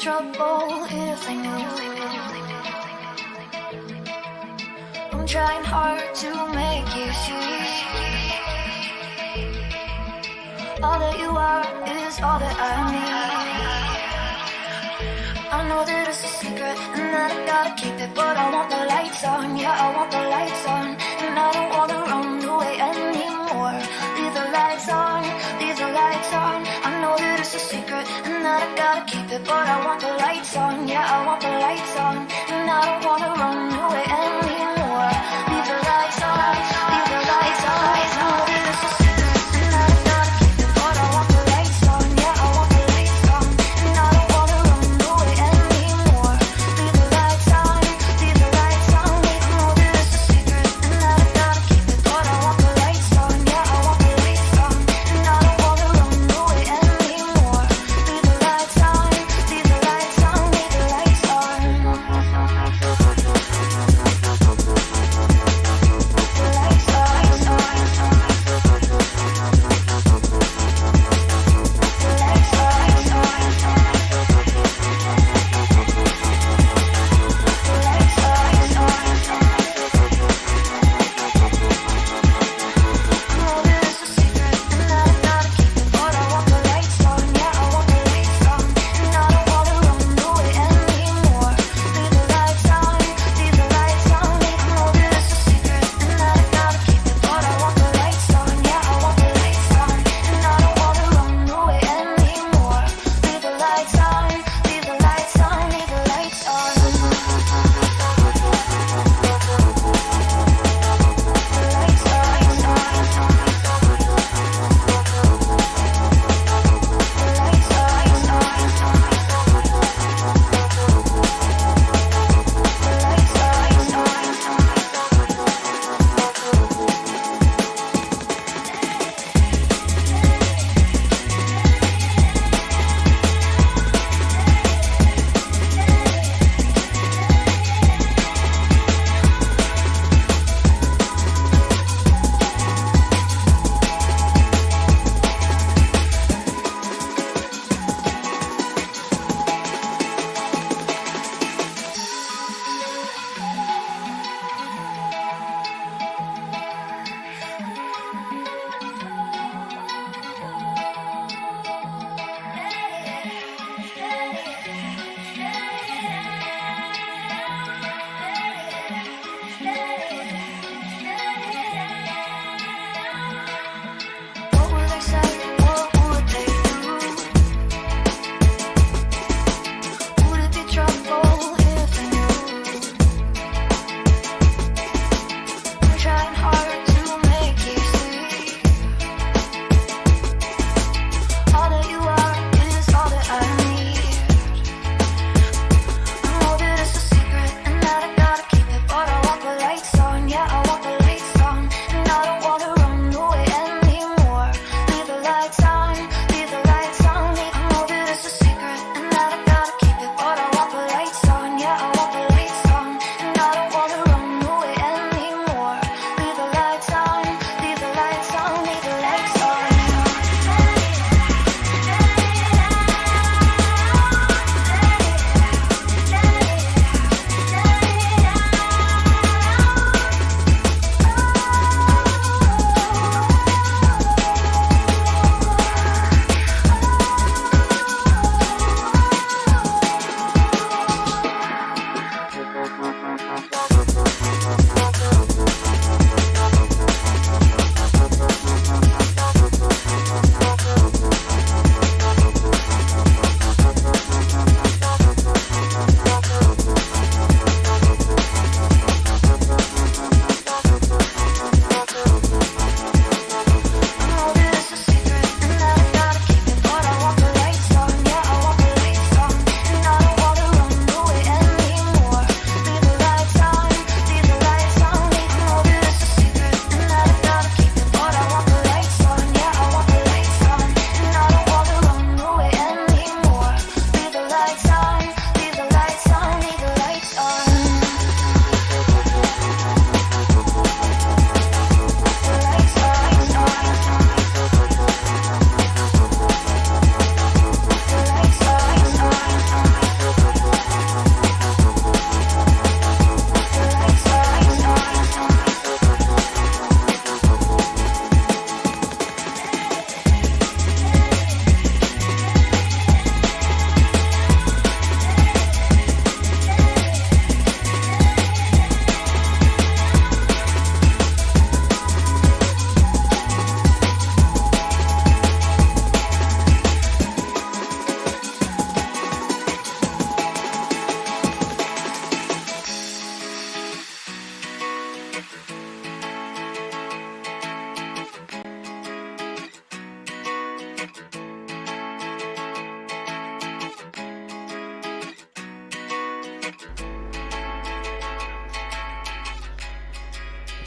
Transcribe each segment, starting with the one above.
trouble if they knew. I'm trying hard to make you see. All that you are is all that I need. I know that it's a secret and that I gotta keep it, but I want the lights on, yeah, I want the lights on. And I don't wanna run away anymore. Leave the lights on, leave the lights on. I know that it's a secret and that I gotta keep it, but I want the lights on, yeah, I want the lights on. And I don't wanna run away anymore. Leave the lights on, leave the lights on. I know that it's a secret and that I gotta keep it, but I want the lights on, yeah, I want the lights on. And I don't wanna run away anymore. Leave the lights on, leave the lights on. I know that it's a secret and that I gotta keep it, but I want the lights on, yeah, I want the lights on. And I don't wanna run away anymore. Leave the lights on, leave the lights on, leave the lights on.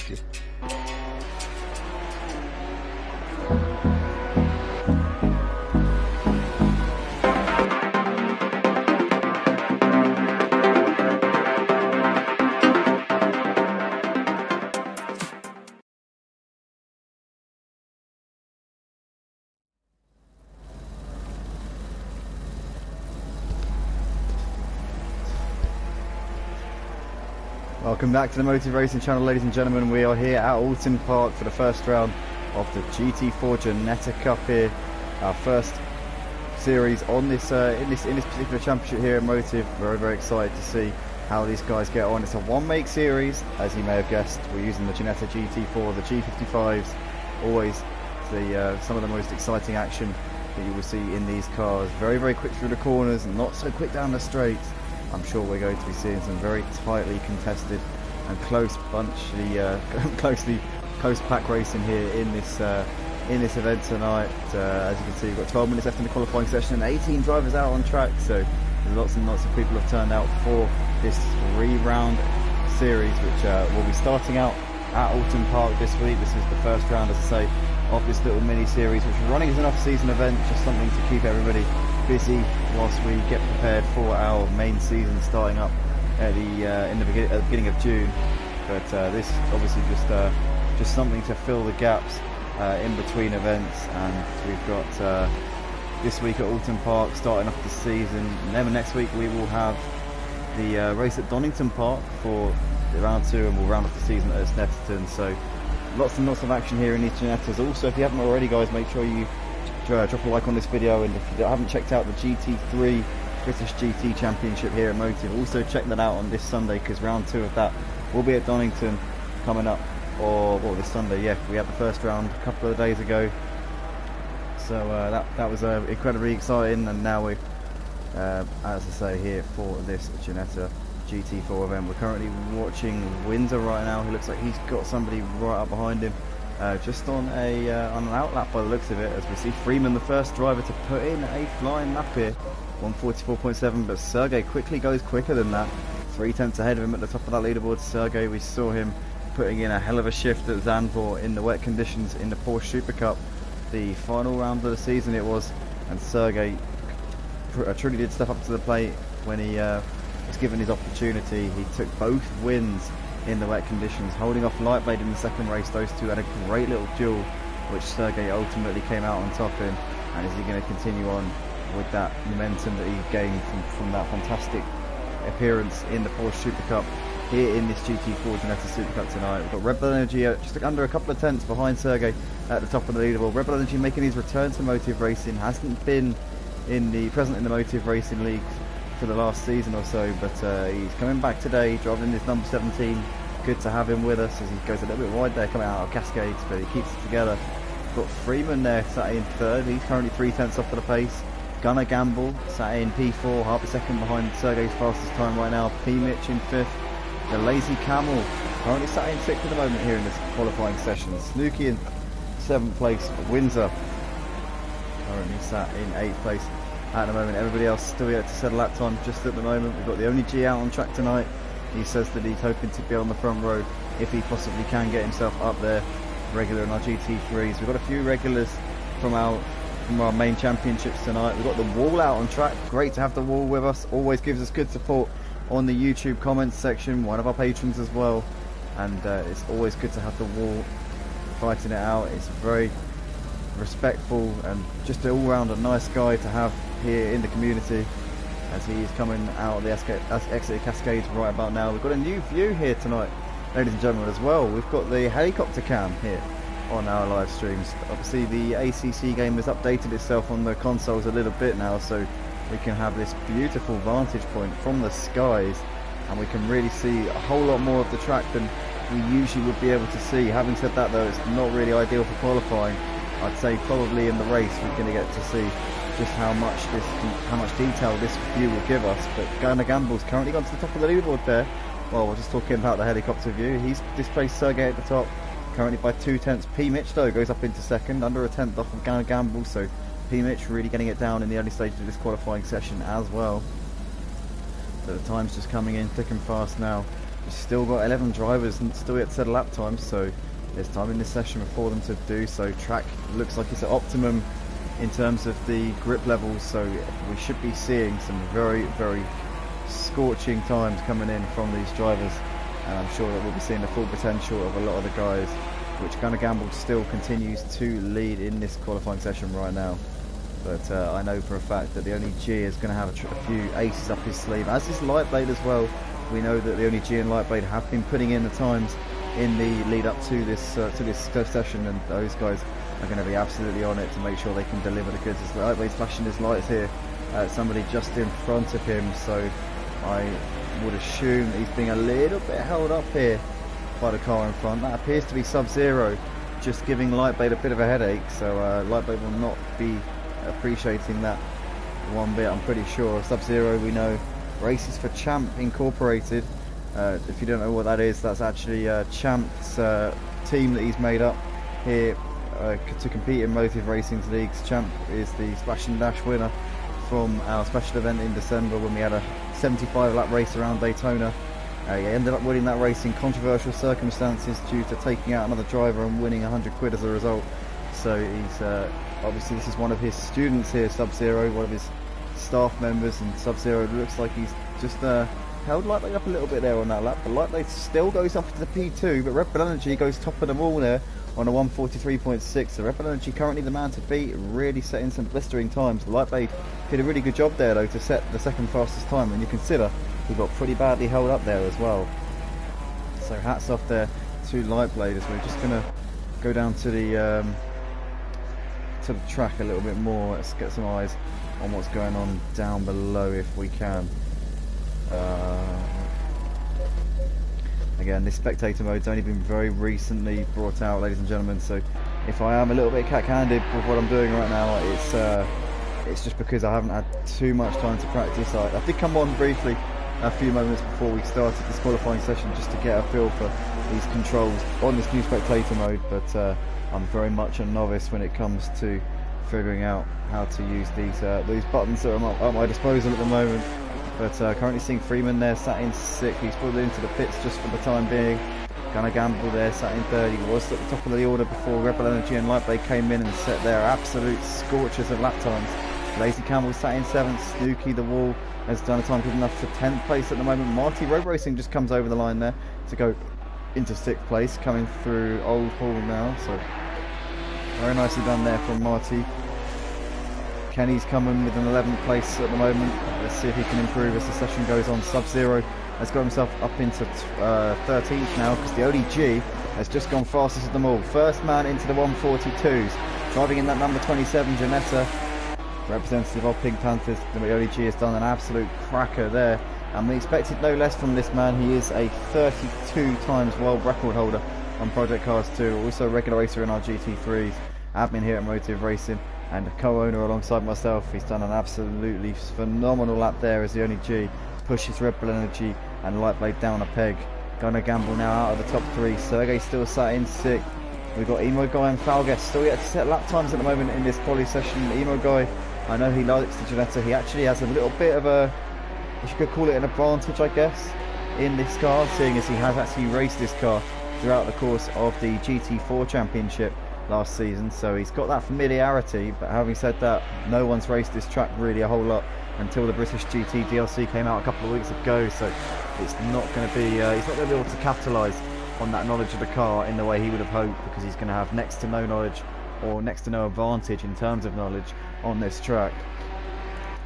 you. Welcome back to the Motive Racing channel, ladies and gentlemen. We are here at Oulton Park for the first round of the GT4 Ginetta Cup here. Our first series on this in this particular championship here at Motive. Very excited to see how these guys get on. It's a one-make series, as you may have guessed. We're using the Ginetta GT4, the G55s. Always some of the most exciting action that you will see in these cars. Very quick through the corners, and not so quick down the straights. I'm sure we're going to be seeing some very tightly contested and close pack racing here in this event tonight. As you can see, we've got 12 minutes left in the qualifying session and 18 drivers out on track, so lots and lots of people have turned out for this 3-round series, which will be starting out at Oulton Park this week. This is the first round, as I say, of this little mini series, which we're running as an off-season event, just something to keep everybody busy whilst we get prepared for our main season starting up at the beginning of June. But this obviously just something to fill the gaps in between events, and we've got this week at Oulton Park starting off the season, and then next week we will have the race at Donington Park for round 2, and we'll round off the season at Snetterton. So lots and lots of action here in these Ginettas. Also, if you haven't already, guys, make sure you drop a like on this video, and if you haven't checked out the GT3 British GT Championship here at Motive, also check that out on this Sunday, because round 2 of that will be at Donington coming up, or this Sunday. Yeah, we had the first round a couple of days ago, so that was incredibly exciting, and now we as I say, here for this Ginetta GT4 event. We're currently watching Windsor right now. He looks like he's got somebody right up behind him. Just on an outlap by the looks of it, as we see Freeman, the first driver to put in a flying lap here, 144.7, but Sergey quickly goes quicker than that, 3/10 ahead of him at the top of that leaderboard. Sergey, we saw him putting in a hell of a shift at Zandvoort in the wet conditions in the Porsche Super Cup, the final round of the season it was, and Sergey truly did step up to the plate when he was given his opportunity. He took both wins in the wet conditions, holding off Lightblade in the second race. Those two had a great little duel, which Sergey ultimately came out on top in. And is he going to continue on with that momentum that he gained from that fantastic appearance in the Porsche Super Cup here in this GT4 Ginetta Super Cup tonight? We've got Red Bull Energy just under a couple of tenths behind Sergey at the top of the leaderboard. Red Bull Energy making his return to Motive Racing, hasn't been present in the Motive Racing League for the last season or so, but he's coming back today, driving in his number 17. Good to have him with us, as he goes a little bit wide there coming out of Cascades, but he keeps it together. Got Freeman there sat in third. He's currently 3/10 off for the pace. Gunnar Gamble sat in P4, half a second behind Sergey's fastest time right now. PMitch in 5th. The Lazy Camel currently sat in 6th at the moment here in this qualifying session. Snooky in 7th place. Windsor currently sat in 8th place at the moment. Everybody else still yet to set a lap time just at the moment. We've got the only G out on track tonight. He says that he's hoping to be on the front row if he possibly can get himself up there, regular in our GT3s. We've got a few regulars from our main championships tonight. We've got the Wall out on track. Great to have the Wall with us. Always gives us good support on the YouTube comments section. One of our patrons as well. And it's always good to have the Wall fighting it out. It's very respectful and just all round a nice guy to have here in the community, as he is coming out of the Exeter Cascades right about now. We've got a new view here tonight, ladies and gentlemen, as well. We've got the helicopter cam here on our live streams. Obviously the ACC game has updated itself on the consoles a little bit now, so we can have this beautiful vantage point from the skies, and we can really see a whole lot more of the track than we usually would be able to see. Having said that though, it's not really ideal for qualifying. I'd say probably in the race we're going to get to see just how much detail this view will give us. But Gunnar Gamble's currently gone to the top of the leaderboard there. Well, we're just talking about the helicopter view. He's displaced Sergey at the top, currently by 2/10. P-Mitch though goes up into second, under a tenth off of Gunnar Gamble, so P-Mitch really getting it down in the early stages of this qualifying session as well. So the time's just coming in thick and fast now. We've still got 11 drivers and still yet to set a lap time, so there's time in this session for them to do so. Track looks like it's at optimum in terms of the grip levels, so we should be seeing some very, very scorching times coming in from these drivers, and I'm sure that we'll be seeing the full potential of a lot of the guys, which Gunnar Gamble still continues to lead in this qualifying session right now. But I know for a fact that the only G is going to have a few aces up his sleeve, as is Lightblade as well. We know that the only G and Lightblade have been putting in the times in the lead up to this session, and those guys are going to be absolutely on it to make sure they can deliver the goods. As Lightblade's flashing his lights here, somebody just in front of him, so I would assume that he's being a little bit held up here by the car in front. That appears to be Sub-Zero, just giving Lightblade a bit of a headache, so Lightblade will not be appreciating that one bit, I'm pretty sure. Sub-Zero, we know, races for Champ Incorporated. If you don't know what that is, that's actually Champ's team that he's made up here to compete in Motive Racing's leagues. Champ is the Splash and Dash winner from our special event in December when we had a 75 lap race around Daytona. He ended up winning that race in controversial circumstances due to taking out another driver and winning 100 quid as a result. So he's obviously, this is one of his students here, Sub-Zero, one of his staff members, and Sub-Zero looks like he's just held Lightblade up a little bit there on that lap, but Lightblade still goes up to the P2, but Red Bull Energy goes top of them all there on a 1:43.6. So Red Bull Energy currently the man to beat, really setting some blistering times. Lightblade did a really good job there though to set the second fastest time, when you consider he got pretty badly held up there as well. So hats off there to Lightblade, as we're just going to go down to the track a little bit more. Let's get some eyes on what's going on down below if we can. Again, this spectator mode's only been very recently brought out, ladies and gentlemen, so if I am a little bit cack-handed with what I'm doing right now, it's just because I haven't had too much time to practice. I did come on briefly a few moments before we started this qualifying session just to get a feel for these controls on this new spectator mode, but I'm very much a novice when it comes to figuring out how to use these buttons that are at my disposal at the moment. But currently seeing Freeman there sat in 6th. He's pulled into the pits just for the time being. Gunnar Gamble there sat in 3rd. He was at the top of the order before Red Bull Energy and Lightblade came in and set their absolute scorchers of lap times. LazyCamel sat in 7th. Snooky the Wall has done a time good enough for 10th place at the moment. Marty Road Racing just comes over the line there to go into 6th place, coming through Old Hall now. So very nicely done there from Marty. Kenny's coming with an 11th place at the moment. Let's see if he can improve as the session goes on. Sub-Zero has got himself up into 13th now, because the ODG has just gone fastest of them all. First man into the 142s. Driving in that number 27, Ginetta, representative of Pink Panthers. The ODG has done an absolute cracker there, and we expected no less from this man. He is a 32 times world record holder on Project Cars 2, also a regular racer in our GT3s, admin here at Motive Racing, and a co-owner alongside myself. He's done an absolutely phenomenal lap there as the only G pushes Red Bull Energy and Lightblade down a peg. Gunnar Gamble now out of the top 3. Sergey still sat in 6th. We've got Emo Guy and Falguest still yet to set lap times at the moment in this quali session. Emo Guy, I know he likes the Ginetta. He actually has a little bit of a, you could call it an advantage, I guess, in this car, seeing as he has actually raced this car throughout the course of the GT4 Championship last season, so he's got that familiarity. But having said that, no one's raced this track really a whole lot until the British GT DLC came out a couple of weeks ago, so it's not going to be he's not going to be able to capitalise on that knowledge of the car in the way he would have hoped, because he's going to have next to no knowledge, or next to no advantage in terms of knowledge on this track.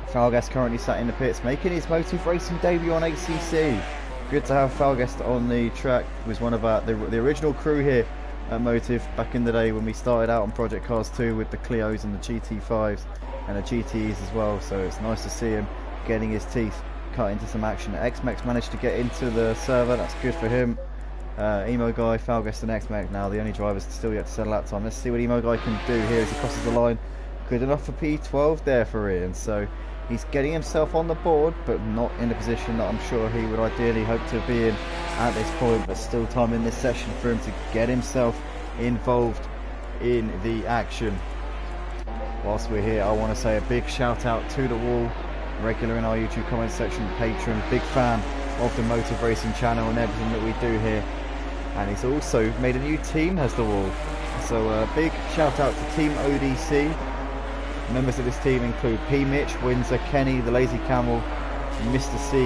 Falguest currently sat in the pits, making his Motive Racing debut on HCC. Good to have Falguest on the track. He was one of the original crew here at Motive back in the day when we started out on Project Cars 2 with the Clios and the GT5s and the GTEs as well, so it's nice to see him getting his teeth cut into some action. XmecOnline managed to get into the server, that's good for him. Emo Guy, Falguest and XmecOnline now the only drivers still yet to set a lap time. Let's see what Emo Guy can do here as he crosses the line. Good enough for P12 there for Ian, so he's getting himself on the board, but not in the position that I'm sure he would ideally hope to be in at this point, but still time in this session for him to get himself involved in the action. Whilst we're here, I want to say a big shout out to The Wall, regular in our YouTube comment section, patron, big fan of the motor racing channel and everything that we do here. And he's also made a new team, has the Wall. So a big shout out to Team ODC. Members of this team include P Mitch, Windsor, Kenny, the Lazy Camel, Mr. C,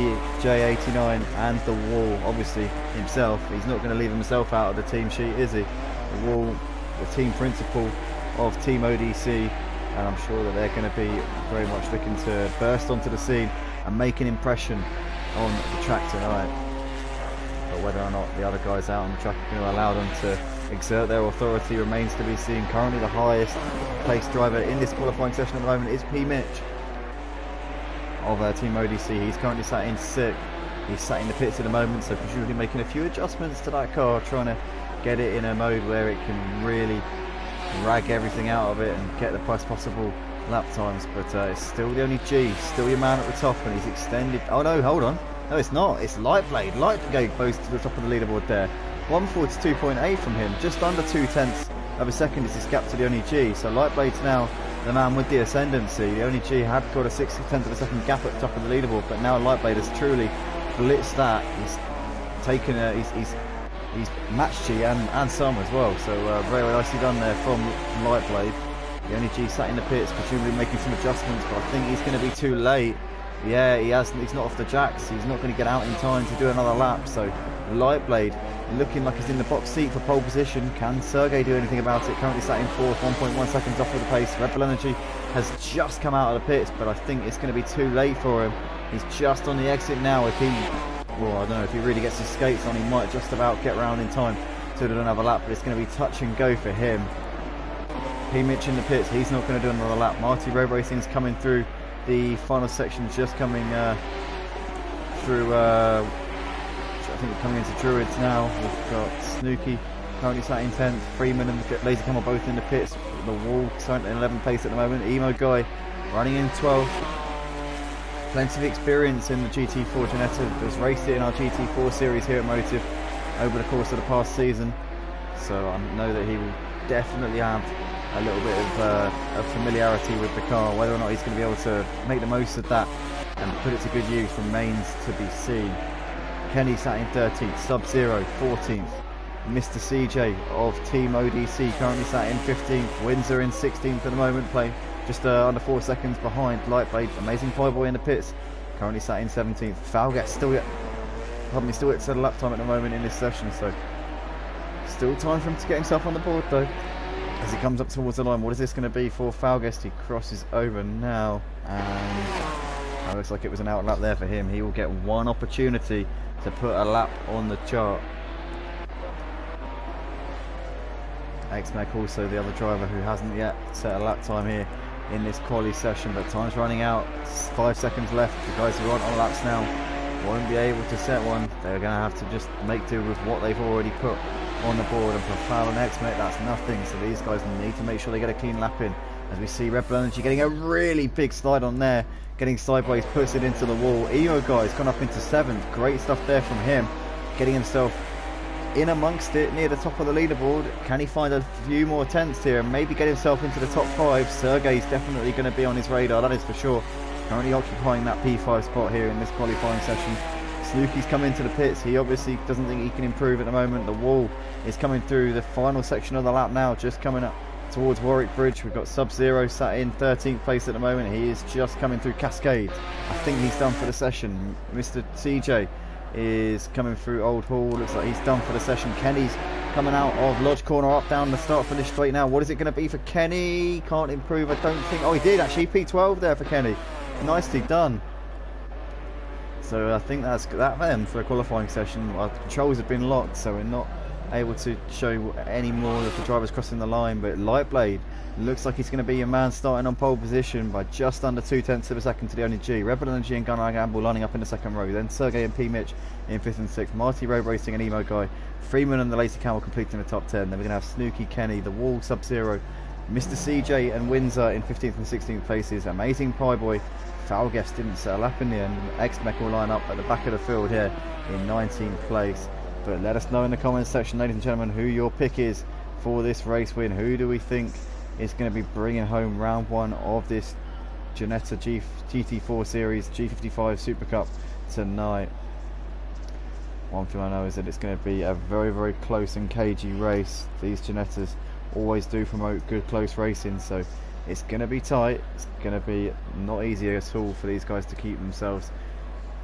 J89 and the Wall. Obviously himself, he's not going to leave himself out of the team sheet, is he? The Wall, the team principal of Team ODC, and I'm sure that they're going to be very much looking to burst onto the scene and make an impression on the track tonight. But whether or not the other guys out on the track are going to allow them to exert their authority remains to be seen. Currently the highest placed driver in this qualifying session at the moment is P Mitch of Team ODC. He's currently sat in 6th. He's sat in the pits at the moment, so presumably making a few adjustments to that car, trying to get it in a mode where it can really drag everything out of it and get the best possible lap times. But it's still the only G, still your man at the top, and he's extended. Oh no, hold on. No, it's not. It's Lightblade. Lightblade goes to the top of the leaderboard there. 142.8 from him. Just under 0.2 of a second is his gap to the only G. So Lightblade's now the man with the ascendancy. The only G had got a 0.6 of a second gap at the top of the leaderboard, but now Lightblade has truly blitzed that. He's taken he's matched G and some as well. So very nicely done there from Lightblade. The only G sat in the pits, presumably making some adjustments, but I think he's going to be too late. Yeah, he's not off the jacks. He's not going to get out in time to do another lap. So Lightblade looking like he's in the box seat for pole position. Can Sergey do anything about it? Currently sat in 4th, 1.1 seconds off of the pace. Red Bull Energy has just come out of the pits, but I think it's going to be too late for him. He's just on the exit now. If he, well, I don't know, if he really gets his skates on, he might just about get round in time to do another lap, but it's going to be touch and go for him. P Mitch in the pits, he's not going to do another lap. Marty Road Racing's coming through the final section, just coming through, I think we're coming into Druids now. We've got Snooky currently sat in 10th, Freeman and Lazy Camel both in the pits. The Wall starting in 11th place at the moment. Emo Guy running in 12th. Plenty of experience in the GT4 Ginetta, has raced it in our GT4 series here at Motive over the course of the past season. So I know that he will definitely have a little bit of familiarity with the car. Whether or not he's going to be able to make the most of that and put it to good use remains to be seen. Kenny sat in 13th, Sub-Zero 14th, Mr. CJ of Team ODC currently sat in 15th, Windsor in 16th at the moment, playing just under 4 seconds behind Lightblade. AmazingPieBoy in the pits, currently sat in 17th. Falgas still yet set a lap time at the moment in this session, so still time for him to get himself on the board though. As he comes up towards the line, what is this going to be for Falgas? He crosses over now, and it looks like it was an out lap there for him. He will get one opportunity to put a lap on the chart. XmecOnline also the other driver who hasn't yet set a lap time here in this quali session, but time's running out. 5 seconds left. The guys who aren't on laps now won't be able to set one. They're going to have to just make do with what they've already put on the board, and for Foul and XmecOnline that's nothing, so these guys need to make sure they get a clean lap in. As we see Red Bull Energy getting a really big slide on there, getting sideways, puts it into the wall. Emo Guy's gone up into 7th, great stuff there from him, getting himself in amongst it near the top of the leaderboard. Can he find a few more tenths here and maybe get himself into the top 5? Sergey's definitely going to be on his radar, that is for sure. Currently occupying that P5 spot here in this qualifying session. Snooky's come into the pits. He obviously doesn't think he can improve at the moment. The Wall is coming through the final section of the lap now, just coming up towards Warwick Bridge. We've got Sub-Zero sat in 13th place at the moment. He is just coming through Cascade. I think he's done for the session. Mr. CJ is coming through Old Hall. Looks like he's done for the session. Kenny's coming out of Lodge Corner, up down the start finish straight now. What is it going to be for Kenny? Can't improve, I don't think. Oh, he did actually. P12 there for Kenny. Nicely done. So I think that's that then for a qualifying session. Our controls have been locked, so we're not able to show any more of the drivers crossing the line. But Lightblade looks like he's going to be a man starting on pole position by just under 0.2 of a second to the only G. Red Bull Energy and Gunnar Gamble lining up in the second row. Then Sergey and P Mitch in 5th and 6th. Marty Road Racing and Emo Guy. Freeman and the Lazy Camel completing the top 10. Then we're going to have Snooky, Kenny, the Wall, Sub-Zero, Mr. CJ and Windsor in 15th and 16th places. AmazingPieBoy. Falgas didn't set a lap in the end. XmecOnline will line up at the back of the field here in 19th place. But let us know in the comments section, ladies and gentlemen, who your pick is for this race win. Who do we think is going to be bringing home round 1 of this Ginetta GT4 Series G55 Super Cup tonight? One thing I know is that it's going to be a very, very close and cagey race. These Ginettas always do promote good close racing, so it's going to be tight. It's going to be not easy at all for these guys to keep themselves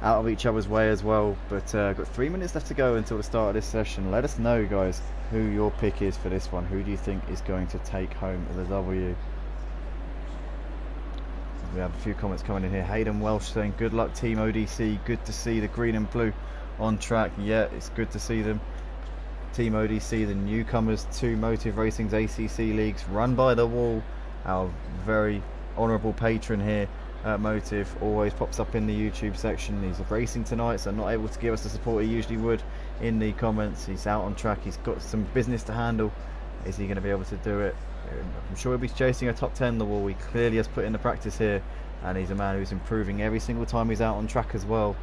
out of each other's way as well. But got 3 minutes left to go until the start of this session. Let us know, guys, who your pick is for this one. Who do you think is going to take home the W? We have a few comments coming in here. Hayden Welsh saying, good luck Team ODC, good to see the green and blue on track. Yeah, it's good to see them. Team ODC, the newcomers to Motive Racing's ACC leagues, run by the wall. Our very honourable patron here at Motive always pops up in the YouTube section. He's racing tonight, so not able to give us the support he usually would in the comments. He's out on track, he's got some business to handle. Is he going to be able to do it? I'm sure he'll be chasing a top 10 the wall. He clearly has put in the practice here, and he's a man who's improving every single time he's out on track as well.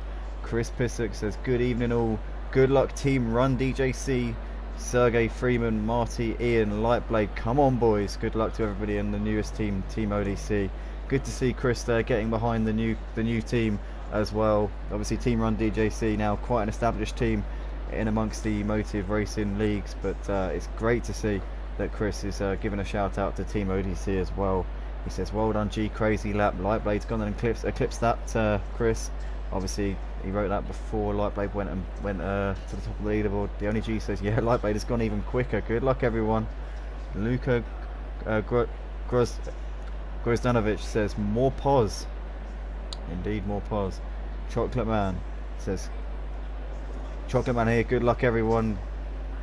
Chris Pissock says, good evening all, good luck team Run DJC, Sergey Freeman, Marty, Ian, Lightblade, come on boys, good luck to everybody in the newest team, Team ODC. Good to see Chris there getting behind the new team as well. Obviously Team Run DJC now quite an established team in amongst the Motive Racing leagues, but it's great to see that Chris is giving a shout out to Team ODC as well. He says, well done G, crazy lap. Lightblade's gone and eclipsed that, Chris. Obviously he wrote that before Lightblade went to the top of the leaderboard. The only G says, yeah, Lightblade has gone even quicker. Good luck everyone. Luka Grozdanovic says, more pause. Indeed, more pause. Chocolate Man says, Chocolate Man here, good luck everyone.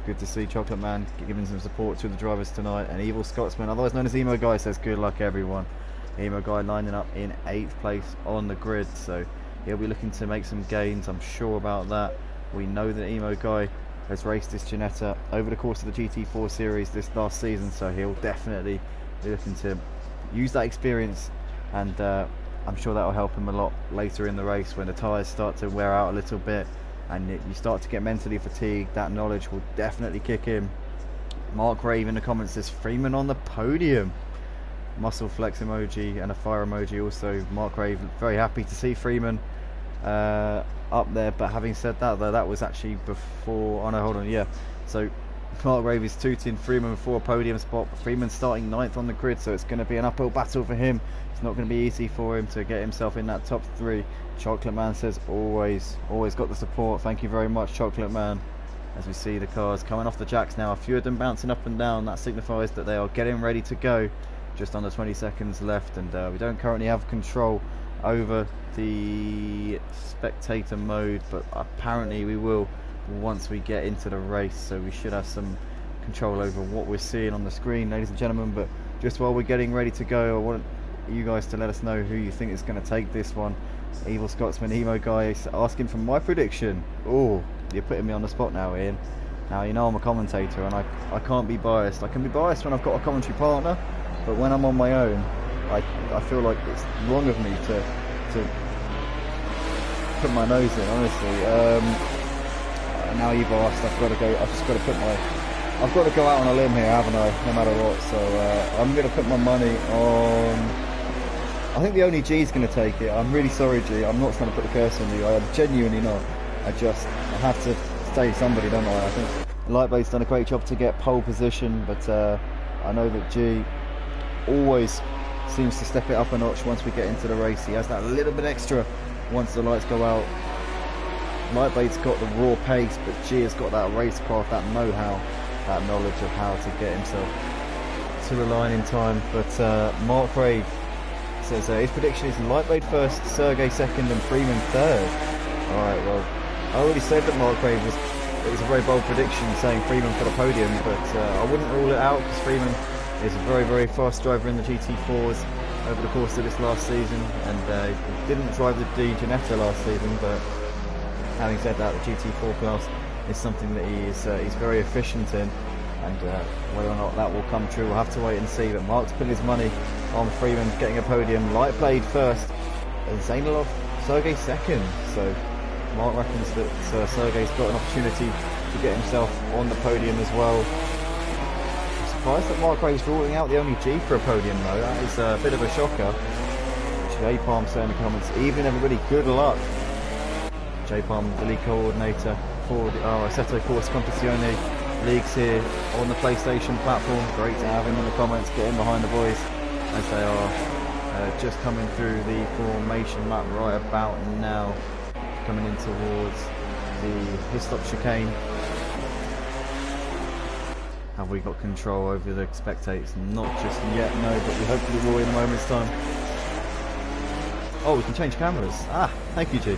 Good to see Chocolate Man giving some support to the drivers tonight. And Evil Scotsman, otherwise known as Emo Guy, says good luck everyone. Emo Guy lining up in 8th place on the grid, so he'll be looking to make some gains, I'm sure about that. We know that Emo Guy has raced this Ginetta over the course of the GT4 series this last season, so he'll definitely be looking to use that experience, and I'm sure that will help him a lot later in the race when the tyres start to wear out a little bit and you start to get mentally fatigued. That knowledge will definitely kick in. Mark Rave in the comments says, Freeman on the podium. Muscle flex emoji and a fire emoji also. Mark Rave, very happy to see Freeman up there, but having said that though, that was actually before, oh no, hold on, yeah, so Mark Rave is tooting Freeman for a podium spot. Freeman starting 9th on the grid, so it's going to be an uphill battle for him. It's not going to be easy for him to get himself in that top 3. Chocolate Man says, always got the support. Thank you very much, Chocolate Man. As we see the cars coming off the jacks now, a few of them bouncing up and down. That signifies that they are getting ready to go. Just under 20 seconds left, and we don't currently have control over the spectator mode, but apparently we will once we get into the race, so we should have some control over what we're seeing on the screen, ladies and gentlemen. But just while we're getting ready to go, I want you guys to let us know who you think is going to take this one. Evil Scotsman, Emo Guy asking for my prediction. Oh, you're putting me on the spot now, Ian. Now you know I'm a commentator and I can't be biased. I can be biased when I've got a commentary partner, but when I'm on my own, I feel like it's wrong of me to put my nose in, honestly. Now you've asked, I've got to go out on a limb here, haven't I, no matter what. So I'm going to put my money on, I think the only G is going to take it. I'm really sorry, G, I'm not trying to put the curse on you, I am genuinely not. I have to say somebody, don't I? I think Lightblade's done a great job to get pole position, but I know that G always seems to step it up a notch once we get into the race. He has that little bit extra once the lights go out. Lightblade's got the raw pace, but G has got that racecraft, that know-how, that knowledge of how to get himself to the line in time. But Mark Rave says his prediction is Lightblade first, Sergey second, and Freeman third. Alright, well, I already said that Mark Rave was a very bold prediction, saying Freeman for the podium, but I wouldn't rule it out, because Freeman is a very, very fast driver in the GT4s over the course of this last season, and he didn't drive the Ginetta last season, but having said that, the GT4 class is something that he's very efficient in, and whether or not that will come true, we'll have to wait and see. But Mark's putting his money on Freeman getting a podium. Lightblade first, and Zainalov Sergey second. So Mark reckons that Sergey's got an opportunity to get himself on the podium as well. I'm surprised that Mark Rave's ruling out the only G for a podium though. That is a bit of a shocker. J-Palm saying in the comments, evening everybody, good luck. J-Palm, the league coordinator for our Assetto Corsa Competizione leagues here on the PlayStation platform. Great to have him in the comments, get in behind the boys as they are just coming through the formation lap right about now, coming in towards the Hislop chicane. Have we got control over the spectators? Not just yet, no, but we hopefully will in a moment's time. Oh, we can change cameras. Ah, thank you, G.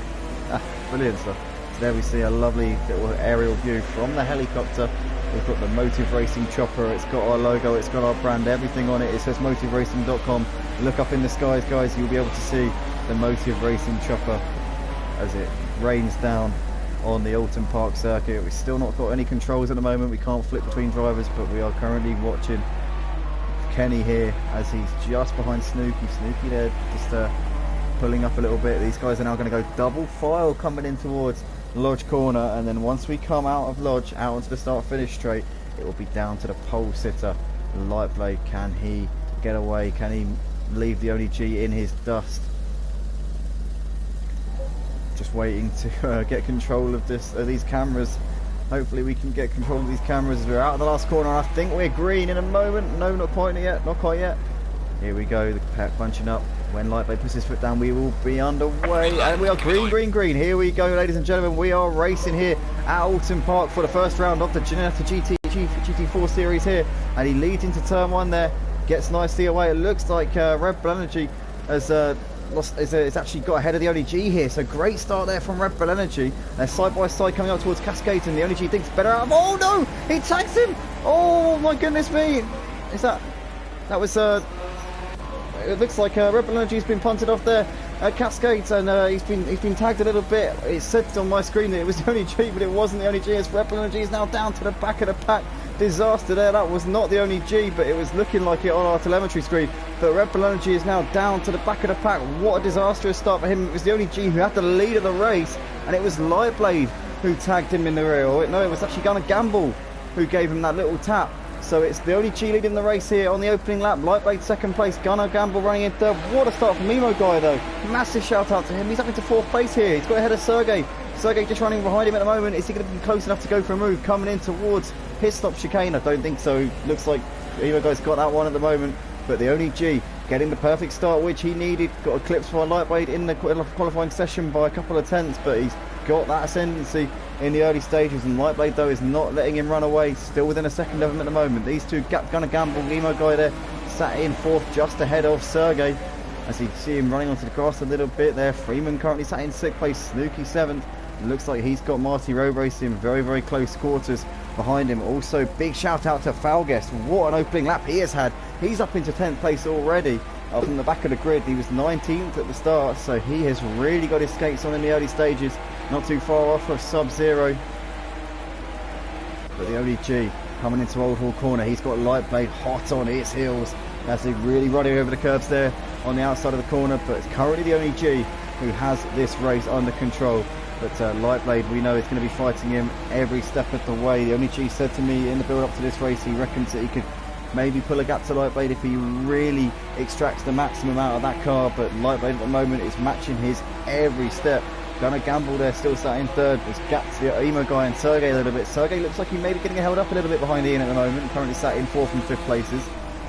Ah, brilliant stuff. So there we see a lovely little aerial view from the helicopter. We've got the Motive Racing chopper. It's got our logo, it's got our brand, everything on it. It says motiveracing.com. Look up in the skies, guys. You'll be able to see the Motive Racing chopper as it rains down on the Oulton Park circuit. We've still not got any controls at the moment. We can't flip between drivers, but we are currently watching Kenny here as he's just behind Snooky. Snooky there just pulling up a little bit. These guys are now going to go double file coming in towards Lodge corner, and then once we come out of Lodge out onto the start finish straight, it will be down to the pole sitter Lightblade. Can he get away? Can he leave the only G in his dust? Just waiting to get control of these cameras. Hopefully we can get control of these cameras as we're out of the last corner. I think we're green in a moment. No, not quite yet. Not quite yet. Here we go. The pack bunching up. When Lightblade puts his foot down, we will be underway. And we are green, green, green. Here we go, ladies and gentlemen. We are racing here at Oulton Park for the first round of the Ginetta GT4 series here. And he leads into turn one there. Gets nicely away. It looks like Red Bull Energy has it's actually got ahead of the Only G here, so great start there from Red Bull Energy. They're side by side coming up towards Cascade, and the Only G thinks better out of. Oh no, he tags him. Oh my goodness me, is that was it looks like Red Bull Energy's been punted off there at Cascade, and he's been tagged a little bit. It said on my screen that it was the Only G, but it wasn't the Only G, as Red Bull Energy is now down to the back of the pack. Disaster there. That was not the Only G, but it was looking like it on our telemetry screen. But Red Bull Energy is now down to the back of the pack. What a disastrous start for him. It was the Only G who had the lead of the race, and it was Lightblade who tagged him in the rear. No, it was actually Gunnar Gamble who gave him that little tap. So it's the Only G leading the race here on the opening lap. Lightblade second place, Gunnar Gamble running in third. What a start from MeltedDazzer though. Massive shout out to him. He's up into fourth place here. He's got ahead of Sergey. Sergey just running behind him at the moment. Is he going to be close enough to go for a move? Coming in towards Hislop chicane. I don't think so. Looks like MeltedDazer's got that one at the moment. But the Only G getting the perfect start which he needed. Got eclipsed by Lightblade in the qualifying session by a couple of tenths, but he's got that ascendancy in the early stages, and Lightblade though is not letting him run away. Still within a second of him at the moment. These two, Gunnar Gamble, MeltedDazzer there, sat in fourth just ahead of Sergey. As you see him running onto the grass a little bit there. Freeman currently sat in sixth place. Snooky seventh. Looks like he's got Marty Road Racing very, very close quarters behind him. Also, big shout out to Falguest. What an opening lap he has had. He's up into 10th place already. From the back of the grid, he was 19th at the start, so he has really got his skates on in the early stages. Not too far off of Sub-Zero. But the Only G coming into Old Hall Corner. He's got Lightblade hot on his heels as he's really running over the curbs there on the outside of the corner. But it's currently the Only G who has this race under control. But Lightblade, we know, is going to be fighting him every step of the way. The Only G said to me in the build up to this race, he reckons that he could maybe pull a gap to Lightblade if he really extracts the maximum out of that car. But Lightblade at the moment is matching his every step. Gunnar Gamble there still sat in third. There's gaps to the Emo guy and Sergey a little bit. Sergey looks like he may be getting held up a little bit behind Ian at the moment. Currently sat in fourth and fifth places.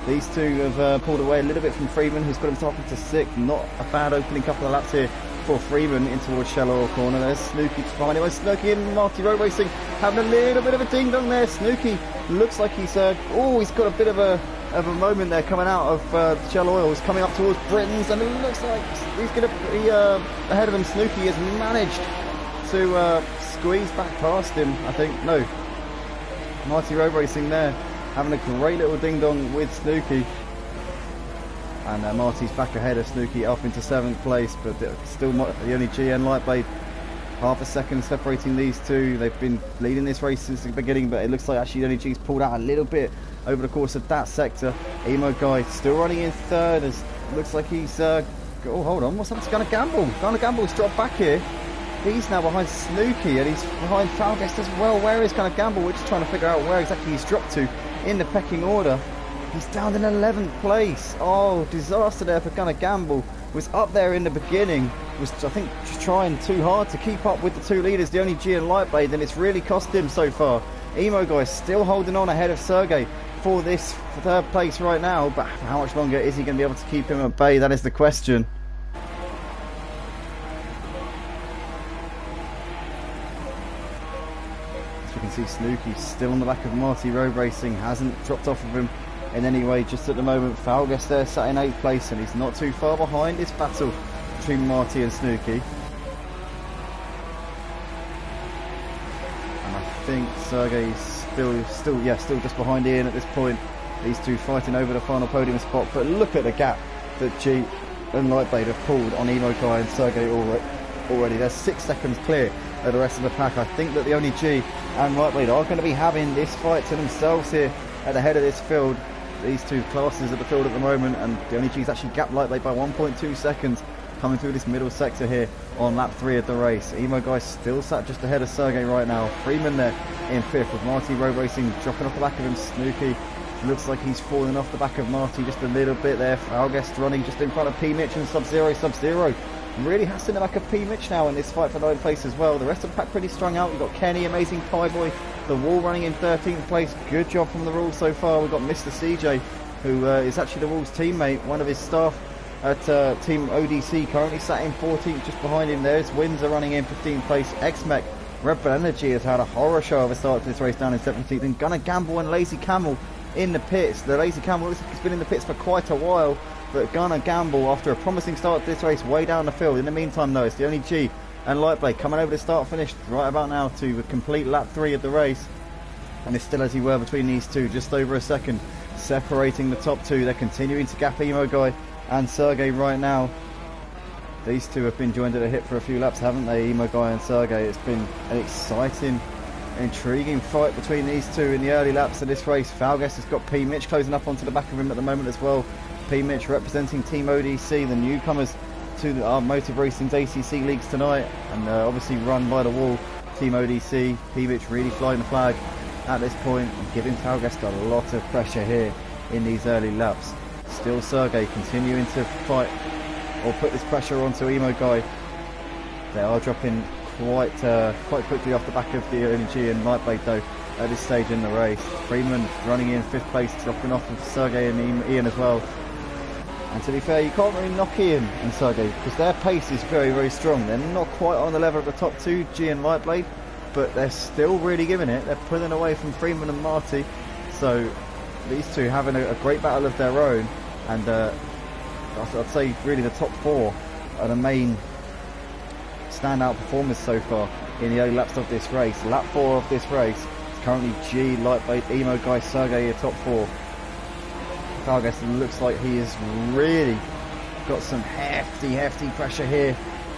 These two have pulled away a little bit from Freeman, who's got himself into sixth. Not a bad opening couple of laps here for Freeman in towards Shallow Corner. There's Snooky behind him. Snooky and Marty Road Racing having a little bit of a ding dong there. Snooky looks like he's he's got a bit of a moment there coming out of Shell Oils, coming up towards Britain's, and it looks like he's going to be ahead of him. Snooky has managed to squeeze back past him, I think. No, Marty Road Racing there having a great little ding dong with Snooky. And Marty's back ahead of Snooky up into 7th place, but still the Only G and Lightblade half a second separating these two. They've been leading this race since the beginning, but it looks like actually the Only G's pulled out a little bit over the course of that sector. Emo guy still running in third, as looks like he's oh, hold on, what's happened to Gunnar Gamble? Gunnar Gamble's dropped back here. He's now behind Snooky, and he's behind Falguest as well. Where is Gunnar Gamble? We're just trying to figure out where exactly he's dropped to in the pecking order. He's down in 11th place. Oh, disaster there for Gunnar Gamble. was up there in the beginning, was I think just trying too hard to keep up with the two leaders, the only G and Lightblade, and it's really cost him so far. Emo still holding on ahead of Sergey for this third place right now, but how much longer is he going to be able to keep him at bay? That is the question. As we can see, Snooki still on the back of Marty Road Racing, hasn't dropped off of him in any way just at the moment. Falgas there sat in 8th place, and he's not too far behind this battle between Marty and Snooki. And I think Sergey's still just behind Ian at this point. These two fighting over the final podium spot, but look at the gap that G and Lightblade have pulled on Emo and Sergey already. They're 6 seconds clear of the rest of the pack. I think that the only G and Lightblade are going to be having this fight to themselves here at the head of this field. These two classes at the field at the moment, and the only G's actually gapped Lightblade by 1.2 seconds coming through this middle sector here on lap 3 of the race. Emo still sat just ahead of Sergey right now. Freeman there in 5th with Marty Road Racing dropping off the back of him. Snooki looks like he's falling off the back of Marty just a little bit there. Falguest running just in front of P-Mitch and Sub-Zero really has in the back of P-Mitch now in this fight for 9th place as well. The rest of the pack pretty strung out. We've got Kenny, AmazingPieBoy, The Wall running in 13th place. Good job from the Rules so far. We've got Mr. CJ, who is actually the Rules teammate, one of his staff at Team ODC, currently sat in 14th just behind him. There's Windsor running in 15th place. XmecOnline, Red Bull Energy has had a horror show of a start to this race down in 17th. And Gunner Gamble and Lazy Camel in the pits. The Lazy Camel looks like he's been in the pits for quite a while, but Gunner Gamble, after a promising start to this race, way down the field. In the meantime though, it's the only G and Lightblade coming over the start finish right about now to complete lap 3 of the race, and it's still as he were between these two, just over a second separating the top two. They're continuing to gap Emo and Sergey right now. These two have been joined at the hip for a few laps, haven't they, Emo and Sergey? It's been an exciting, intriguing fight between these two in the early laps of this race. Falguest has got P-Mitch closing up onto the back of him at the moment as well. P-Mitch representing Team ODC, the newcomers to our Motive Racing's ACC leagues tonight, and obviously run by the Wall. Team ODC, P-Mitch really flying the flag at this point and giving Falguest a lot of pressure here in these early laps. Still Sergey continuing to fight or put this pressure onto Emo They are dropping quite quickly off the back of the ONG and Lightblade though at this stage in the race. Freeman running in 5th place, dropping off of Sergey and Ian as well. And to be fair, you can't really knock Ian and Sergey because their pace is very, very strong. They're not quite on the level of the top two, G and Lightblade, but they're still really giving it. They're pulling away from Freeman and Marty. So these two having a great battle of their own, and I'd say really the top 4 are the main standout performers so far in the early laps of this race. Lap 4 of this race is currently G, Lightblade, Emo Sergey, your top 4. Falguest looks like he has really got some hefty pressure here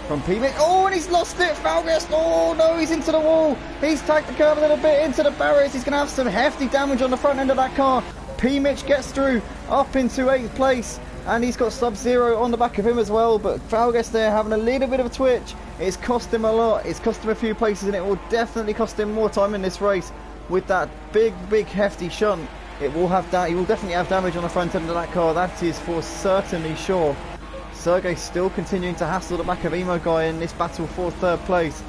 from P-Mitch. Oh, and he's lost it, Falguest. Oh no, he's into the wall. He's tagged the curve a little bit into the barriers. He's going to have some hefty damage on the front end of that car. P-Mitch gets through up into 8th place, and he's got Sub-Zero on the back of him as well, but Falguest there having a little bit of a twitch. It's cost him a lot. It's cost him a few places, and it will definitely cost him more time in this race with that big hefty shunt. It will have that. He will definitely have damage on the front end of that car. That is for certainly sure. Sergey still continuing to hassle the back of Emo in this battle for 3rd place.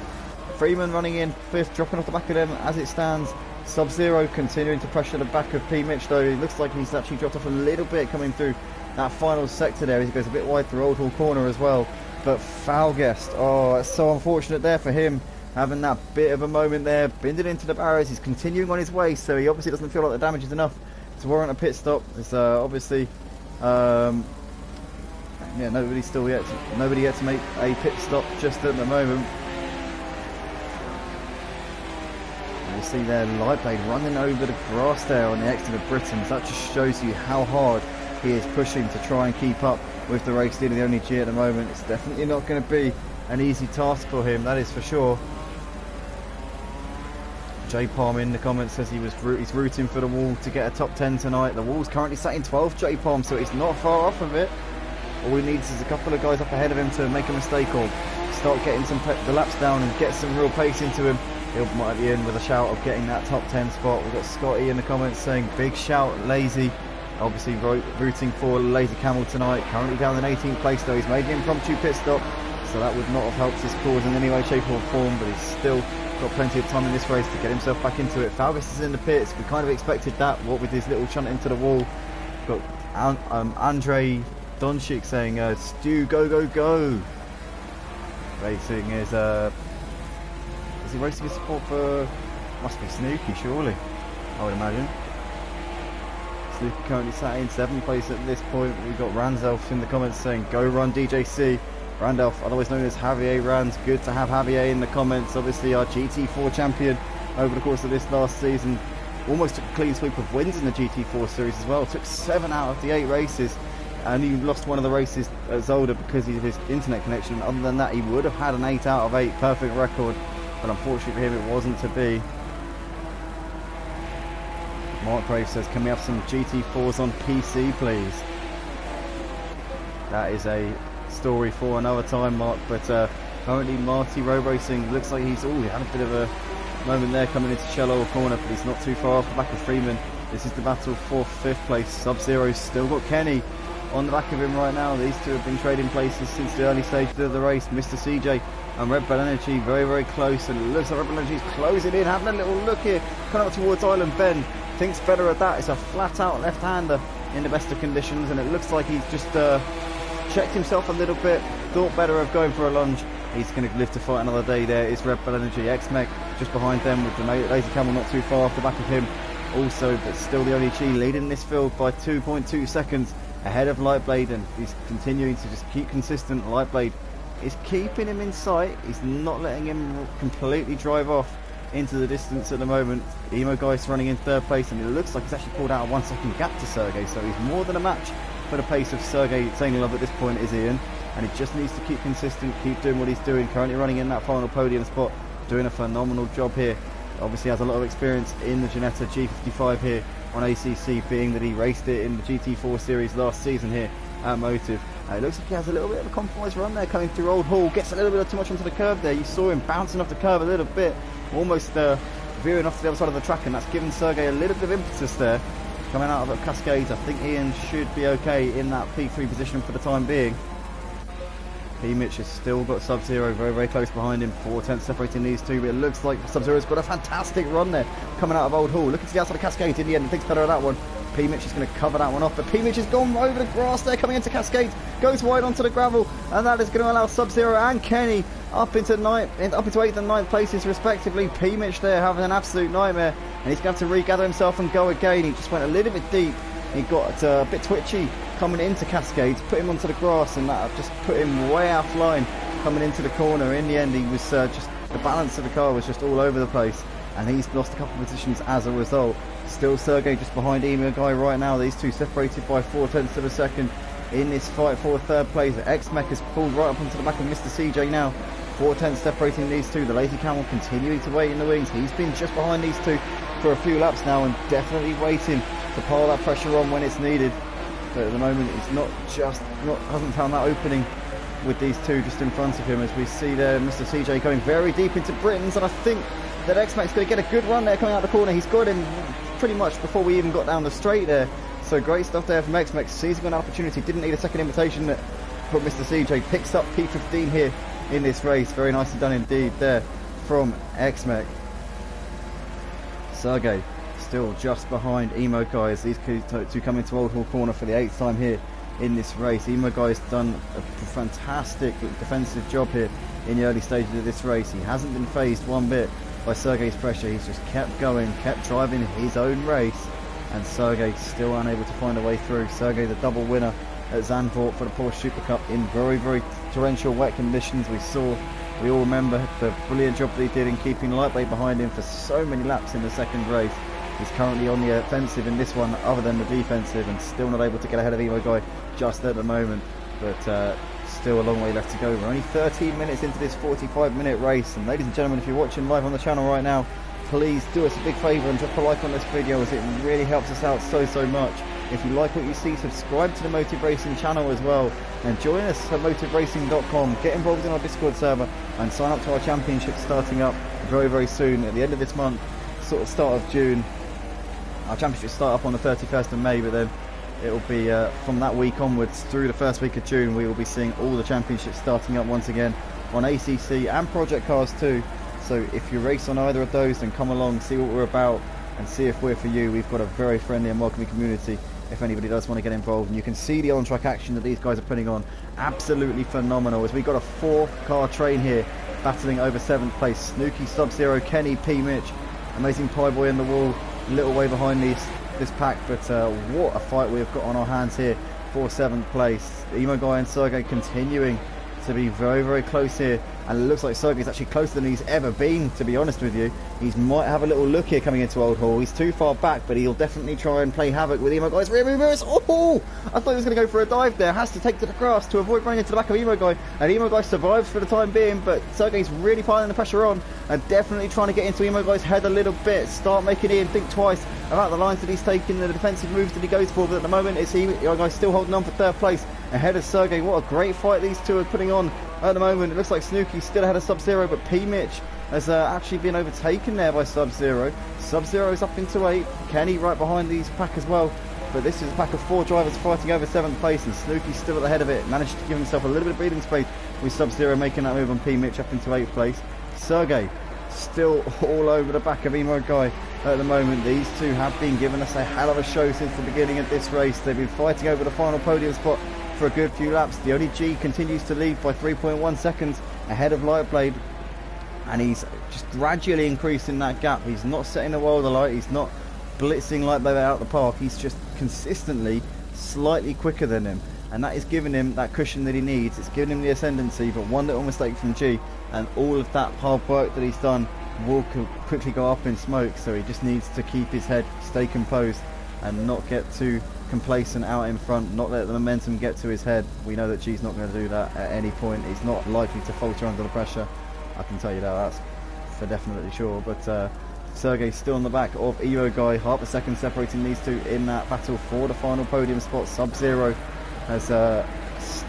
Freeman running in 5th, dropping off the back of them as it stands. Sub-Zero continuing to pressure the back of P-Mitch though. It looks like he's actually dropped off a little bit coming through that final sector there as he goes a bit wide through Old Hall Corner as well. But Falguest, oh, it's so unfortunate there for him, having that bit of a moment there, bending into the barriers. He's continuing on his way, so he obviously doesn't feel like the damage is enough to warrant a pit stop. It's obviously yeah, nobody yet to make a pit stop just at the moment. And you see there Lightblade running over the grass there on the exit of Britons. That just shows you how hard he is pushing to try and keep up with the race leader, the only G at the moment. It's definitely not going to be an easy task for him, that is for sure. J Palm in the comments says he's rooting for the Wall to get a top 10 tonight. The Wall's currently sat in 12th, J Palm, so he's not far off of it. All he needs is a couple of guys up ahead of him to make a mistake or start getting the laps down and get some real pace into him. He'll might be in with a shout of getting that top 10 spot. We've got Scotty in the comments saying big shout, Lazy. obviously rooting for thelazycamel tonight. Currently down in 18th place though. He's made an impromptu pit stop, so that would not have helped his cause in any way, shape or form, but he's still got plenty of time in this race to get himself back into it. Falgus is in the pits. We kind of expected that, what with his little chunt into the wall. Got Andre Donchik saying, Stu, go, go, go. Racing is he racing his support for, must be Snooky, surely, I would imagine. Snooky currently sat in 7th place at this point. We've got Ranzelf in the comments saying, go run DJC. Randolph, otherwise known as javierranz. Good to have Javier in the comments. Obviously our GT4 champion over the course of this last season. Almost took a clean sweep of wins in the GT4 series as well. Took 7 out of the 8 races. And he lost one of the races at Zolder because of his internet connection. Other than that, he would have had an 8 out of 8 perfect record. But unfortunately for him, it wasn't to be. Mark Brave says, can we have some GT4s on PC, please? That is a story for another time, Mark. But currently Marty Road Racing looks like he had a bit of a moment there coming into shallow corner, but he's not too far off the back of Freeman. This is the battle for 5th place. Sub-Zero's still got Kenny on the back of him right now. These two have been trading places since the early stages of the race. Mr. CJ and Red Bull Energy very, very close, and it looks like Red Bull Energy's closing in, having a little look here, coming up towards Island Bend. Thinks better of that. It's a flat-out left-hander in the best of conditions, and it looks like he's just checked himself a little bit, thought better of going for a lunge. He's going to live to fight another day. There is Red Bull Energy. XmecOnline just behind them with the thelazycamel not too far off the back of him also, but still the only G leading this field by 2.2 seconds ahead of Lightblade, and he's continuing to just keep consistent. Lightblade is keeping him in sight. He's not letting him completely drive off into the distance at the moment. Emo Guy's running in 3rd place, and it looks like he's actually pulled out a 1 second gap to Sergey, so he's more than a match for the pace of Sergey Zainalov at this point, is Ian, and he just needs to keep consistent, keep doing what he's doing. Currently running in that final podium spot, doing a phenomenal job here. Obviously has a lot of experience in the Ginetta G55 here on ACC, being that he raced it in the GT4 series last season here at Motive. It looks like he has a little bit of a compromise run there coming through Old Hall, gets a little bit too much onto the curve there. You saw him bouncing off the curve a little bit, almost veering off to the other side of the track, and that's given Sergey a little bit of impetus there. Coming out of Cascades, I think Ian should be okay in that P3 position for the time being. P-Mitch has still got Sub-Zero very, very close behind him, 4/10 separating these two, but it looks like Sub-Zero's got a fantastic run there coming out of Old Hall. Looking to the outside of Cascades in the end, and thinks better of that one. P-Mitch is going to cover that one off, but P-Mitch has gone over the grass there coming into Cascades, goes wide onto the gravel, and that is going to allow Sub-Zero and Kenny up into 8th and 9th places respectively. P-Mitch there having an absolute nightmare, and he's going to have to regather himself and go again. He just went a little bit deep. He got a bit twitchy coming into Cascades, put him onto the grass, and that just put him way offline coming into the corner. In the end, he was just, the balance of the car was just all over the place, and he's lost a couple of positions as a result. Still Sergey just behind Emo Guy right now. These two separated by 4/10 of a second in this fight for 3rd place. XmecOnline has pulled right up onto the back of Mr. CJ now. 4/10 separating these two. The thelazycamel continuing to wait in the wings. He's been just behind these two for a few laps now, and definitely waiting to pile that pressure on when it's needed. But at the moment, it's hasn't found that opening with these two just in front of him, as we see there Mr. CJ going very deep into Britain's, and I think that XmecOnline's going to get a good run there coming out the corner. He's got him pretty much before we even got down the straight there. So great stuff there from XmecOnline, seizing an opportunity, didn't need a second invitation, but Mr. CJ picks up P15 here in this race. Very nicely done indeed there from XmecOnline. Sergey still just behind Emo Guy as these two come into Old Hall Corner for the 8th time here in this race. Emo Guy has done a fantastic defensive job here in the early stages of this race. He hasn't been phased one bit by Sergey's pressure. He's just kept going, kept driving his own race, and Sergey still unable to find a way through. Sergey, the double winner at Zandvoort for the Porsche Super Cup in very, very torrential wet conditions. We all remember the brilliant job that he did in keeping Lightblade behind him for so many laps in the second race. He's currently on the offensive in this one other than the defensive, and still not able to get ahead of Emo Guy just at the moment, but still a long way left to go. We're only 13 minutes into this 45-minute race, and ladies and gentlemen, if you're watching live on the channel right now, please do us a big favour and drop a like on this video, as it really helps us out so much. If you like what you see, subscribe to the Motive Racing channel as well, and join us at motiveracing.com. Get involved in our Discord server and sign up to our championship starting up very, very soon at the end of this month, sort of start of June. Our championship start up on the 31st of May, but then it'll be from that week onwards through the first week of June, we will be seeing all the championships starting up once again on ACC and Project Cars too. So if you race on either of those, then come along, see what we're about, and see if we're for you. We've got a very friendly and welcoming community if anybody does want to get involved. And you can see the on-track action that these guys are putting on. Absolutely phenomenal, as we've got a 4-car train here battling over 7th place. Snooky, Sub-Zero, Kenny, P-Mitch, AmazingPieBoy in the wall, a little way behind this pack, but what a fight we've got on our hands here for 7th place. EmoGuy and Sergey continuing to be very, very close here, and it looks like Sergey's actually closer than he's ever been, to be honest with you. He might have a little look here coming into Old Hall. He's too far back, but he'll definitely try and play havoc with EmoGuy's rear mirrors. Oh, I thought he was going to go for a dive there. Has to take to the grass to avoid running into the back of EmoGuy, and EmoGuy survives for the time being, but Sergey's really piling the pressure on and definitely trying to get into EmoGuy's head a little bit, start making Ian think twice about the lines that he's taking, the defensive moves that he goes for, but at the moment it's EmoGuy still holding on for 3rd place ahead of Sergey. What a great fight these two are putting on at the moment. It looks like Snooky still ahead of Sub-Zero, but P-Mitch has actually been overtaken there by Sub-Zero. Sub-Zero's up into 8th, Kenny right behind these pack as well, but this is a pack of 4 drivers fighting over 7th place, and Snooky's still at the head of it. Managed to give himself a little bit of breathing space with Sub-Zero making that move on P-Mitch up into 8th place. Sergey still all over the back of EmoGuy at the moment. These two have been giving us a hell of a show since the beginning of this race. They've been fighting over the final podium spot for a good few laps. The only G continues to lead by 3.1 seconds ahead of Lightblade, and he's just gradually increasing that gap. He's not setting the world alight, he's not blitzing Lightblade out of the park, he's just consistently slightly quicker than him, and that is giving him that cushion that he needs. It's giving him the ascendancy, but one little mistake from G and all of that hard work that he's done will quickly go up in smoke. So he just needs to keep his head, stay composed, and not get too complacent out in front, not let the momentum get to his head. We know that G's not going to do that at any point. He's not likely to falter under the pressure, I can tell you that, that's for definitely sure. But Sergey's still on the back of EmoGuy, half a second separating these two in that battle for the final podium spot. Sub-Zero has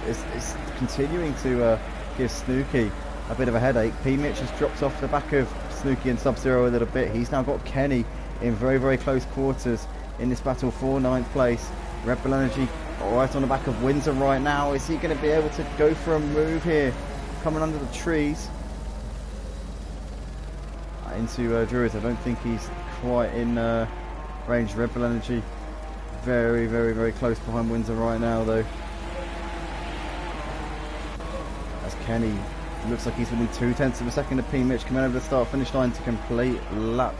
is continuing to give Snooky a bit of a headache. P-Mitch has dropped off the back of Snooky and Sub-Zero a little bit. He's now got Kenny in very, very close quarters in this battle for 9th place. Red Bull Energy right on the back of Windsor right now. Is he going to be able to go for a move here? Coming under the trees into Druids. I don't think he's quite in range. Red Bull Energy very, very, very close behind Windsor right now though. As Kenny looks like he's within 0.2 of a second of P-Mitch coming over the start finish line to complete lap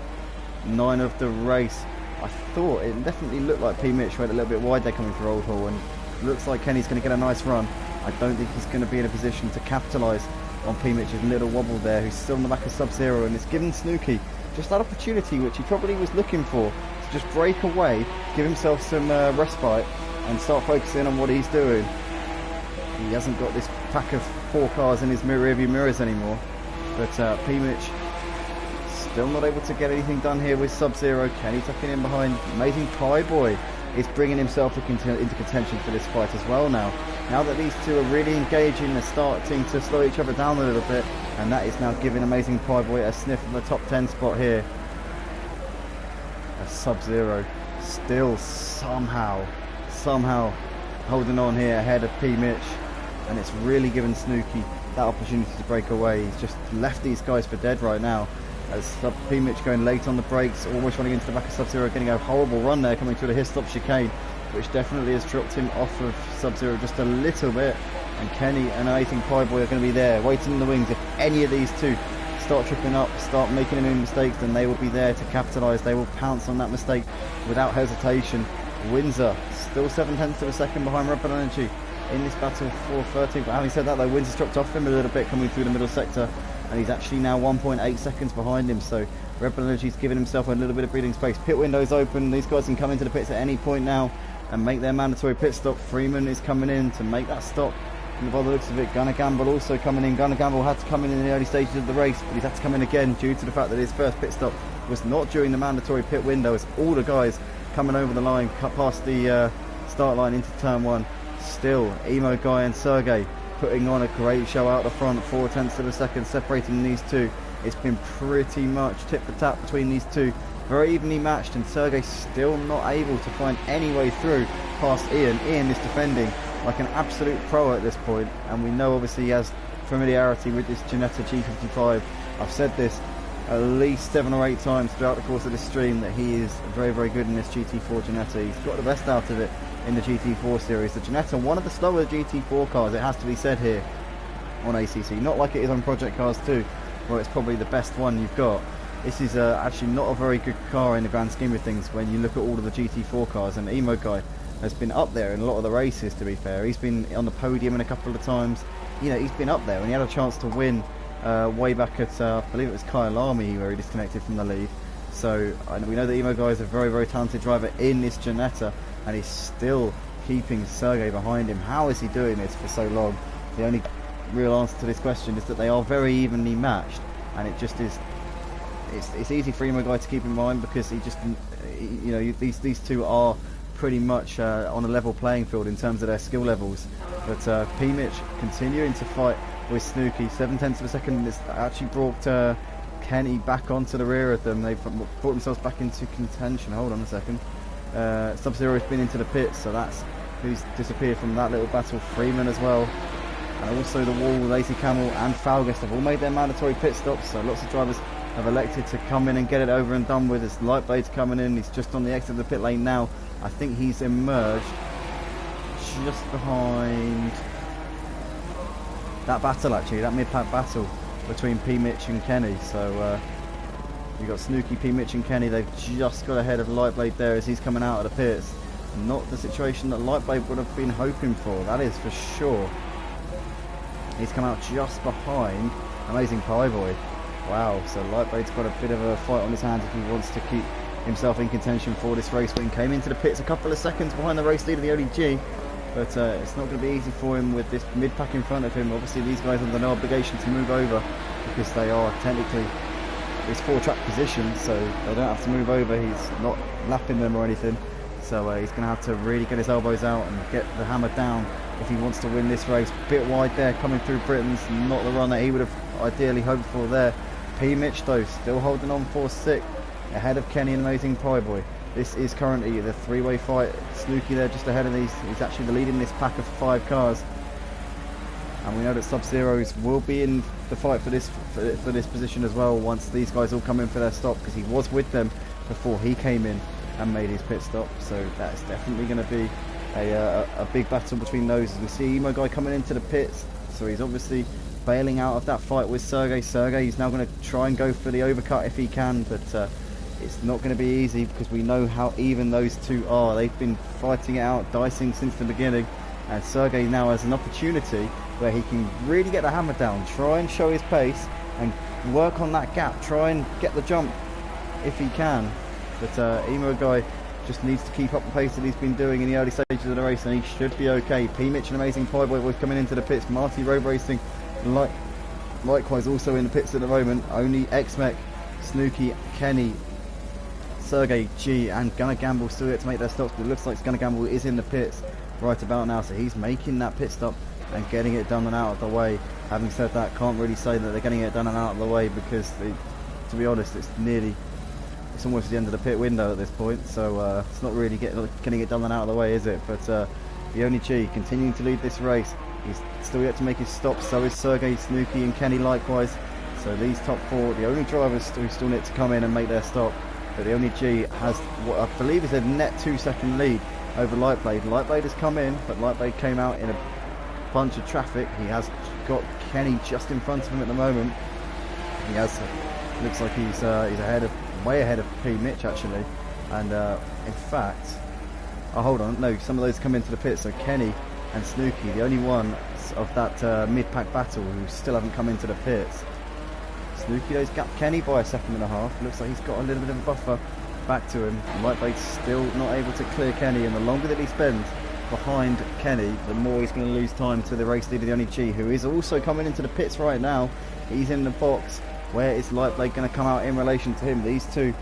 9 of the race. I thought it definitely looked like P-Mitch went a little bit wide there coming through Old Hall, and looks like Kenny's going to get a nice run. I don't think he's going to be in a position to capitalise on P-Mitch's little wobble there, who's still on the back of Sub-Zero, and it's given Snooky just that opportunity which he probably was looking for, to just break away, give himself some respite and start focusing on what he's doing. He hasn't got this pack of 4 cars in his rearview mirrors anymore, but P-Mitch still not able to get anything done here with Sub-Zero. Kenny tucking in behind. AmazingPieBoy is bringing himself into contention for this fight as well now. Now that these two are really engaging, they're starting to slow each other down a little bit, and that is now giving AmazingPieBoy a sniff of the top 10 spot here. As Sub-Zero still somehow holding on here ahead of P-Mitch, and it's really given Snooky that opportunity to break away. He's just left these guys for dead right now, as P-Mitch going late on the brakes, almost running into the back of Sub-Zero, getting a horrible run there coming through the his stop chicane, which definitely has dropped him off of Sub-Zero just a little bit. And Kenny and AmazingPieBoy are going to be there waiting in the wings. If any of these two start tripping up, start making any mistakes, then they will be there to capitalise. They will pounce on that mistake without hesitation. Windsor still 0.7 of a second behind Red Bull Energy in this battle for 13th. But having said that though, Windsor's dropped off him a little bit coming through the middle sector, and he's actually now 1.8 seconds behind him. So Red Bull Energy's giving himself a little bit of breathing space. Pit window's open. These guys can come into the pits at any point now and make their mandatory pit stop. Freeman is coming in to make that stop. And by the looks of it, Gunnar Gamble also coming in. Gunnar Gamble had to come in the early stages of the race, but he's had to come in again due to the fact that his first pit stop was not during the mandatory pit window, as all the guys coming over the line, cut past the start line into turn 1. Still, EmoGuy and Sergey putting on a great show out the front, 0.4 of a second separating these two. It's been pretty much tit for tat between these two very evenly matched, and Sergey still not able to find any way through past Ian. Ian is defending like an absolute pro at this point, and we know obviously he has familiarity with this Ginetta G55. I've said this at least 7 or 8 times throughout the course of this stream that he is very, very good in this GT4 Ginetta. He's got the best out of it in the GT4 series. The Ginetta, one of the slower GT4 cars, it has to be said here on ACC, not like it is on Project Cars 2, where it's probably the best one you've got. This is actually not a very good car in the grand scheme of things when you look at all of the GT4 cars, and MeltedDazzer has been up there in a lot of the races, to be fair. He's been on the podium in a couple of times. You know, he's been up there, and he had a chance to win way back at, I believe it was Kyalami, where he disconnected from the lead. So we know that MeltedDazzer is a very, very talented driver in this Ginetta, and he's still keeping Sergey behind him. How is he doing this for so long? The only real answer to this question is that they are very evenly matched, and it just is. It's easy for MeltedDazzer to keep in mind because he just, you know, these two are pretty much on a level playing field in terms of their skill levels. But PMitch continuing to fight with Snooki. 7/10 of a second. This actually brought Kenny back onto the rear of them. They've brought themselves back into contention. Hold on a second. Sub-Zero's been into the pits, so that's who's disappeared from that little battle. Freeman as well. And also the Wall, LazyCamel and Falgust have all made their mandatory pit stops, so lots of drivers have elected to come in and get it over and done with. As Lightblade's coming in, he's just on the exit of the pit lane now. I think he's emerged just behind that battle, actually, that mid-pack battle between PMitch and Kenny. So you've got Snooki, PMitch and Kenny. They've just got ahead of Lightblade there as he's coming out of the pits. Not the situation that Lightblade would have been hoping for, that is for sure. He's come out just behind AmazingPieBoy. Wow, so Lightblade's got a bit of a fight on his hands if he wants to keep himself in contention for this race win. Came into the pits a couple of seconds behind the race leader, the ODG, but it's not going to be easy for him with this mid-pack in front of him. Obviously these guys are under no obligation to move over because they are technically, it's 4-track position, so they don't have to move over. He's not lapping them or anything, so he's going to have to really get his elbows out and get the hammer down if he wants to win this race. Bit wide there coming through Britain's, not the run that he would have ideally hoped for there. PMitch though still holding on for 6th ahead of Kenny and AmazingPieBoy. This is currently the 3-way fight. Snooki there just ahead of these. He's actually the lead in this pack of 5 cars, and we know that Sub-Zeros will be in the fight for this position as well once these guys all come in for their stop, because he was with them before he came in and made his pit stop. So that's definitely going to be a big battle between those. As we see MeltedDazzer coming into the pits, so he's obviously bailing out of that fight with Sergey. He's now going to try and go for the overcut if he can, but it's not going to be easy because we know how even those two are. They've been fighting it out, dicing since the beginning, and Sergey now has an opportunity where he can really get the hammer down, try and show his pace and work on that gap, try and get the jump if he can. But MeltedDazzer just needs to keep up the pace that he's been doing in the early stages of the race, and he should be okay. PMitch and AmazingPieBoy both coming into the pits. Marty Road Racing likewise also in the pits at the moment. Only XmecOnline, Snooki, Kenny, Sergey, G and Gunnar Gamble still yet to make their stops, but it looks like Gunnar Gamble is in the pits right about now, so he's making that pit stop and getting it done and out of the way. Having said that, can't really say that they're getting it done and out of the way because to be honest, it's almost the end of the pit window at this point, so it's not really getting it done and out of the way, is it? But the only G continuing to lead this race. He's still yet to make his stop, so is Sergey, Snooki and Kenny likewise. So these top 4, the only drivers who still need to come in and make their stop. But the only G has what I believe is a net 2-second lead over Lightblade. Lightblade has come in, but Lightblade came out in a bunch of traffic. He has got Kenny just in front of him at the moment. He has, looks like he's way ahead of PMitch actually. And in fact, oh hold on, no, some of those come into the pit. So Kenny and Snooki, the only one of that mid-pack battle who still haven't come into the pits. Snooki those gapped Kenny by 1.5 seconds. Looks like he's got a little bit of a buffer back to him. Lightblade's still not able to clear Kenny, and the longer that he spends behind Kenny, the more he's going to lose time to the race leader, the only G, who is also coming into the pits right now. He's in the box. Where is Lightblade going to come out in relation to him? These two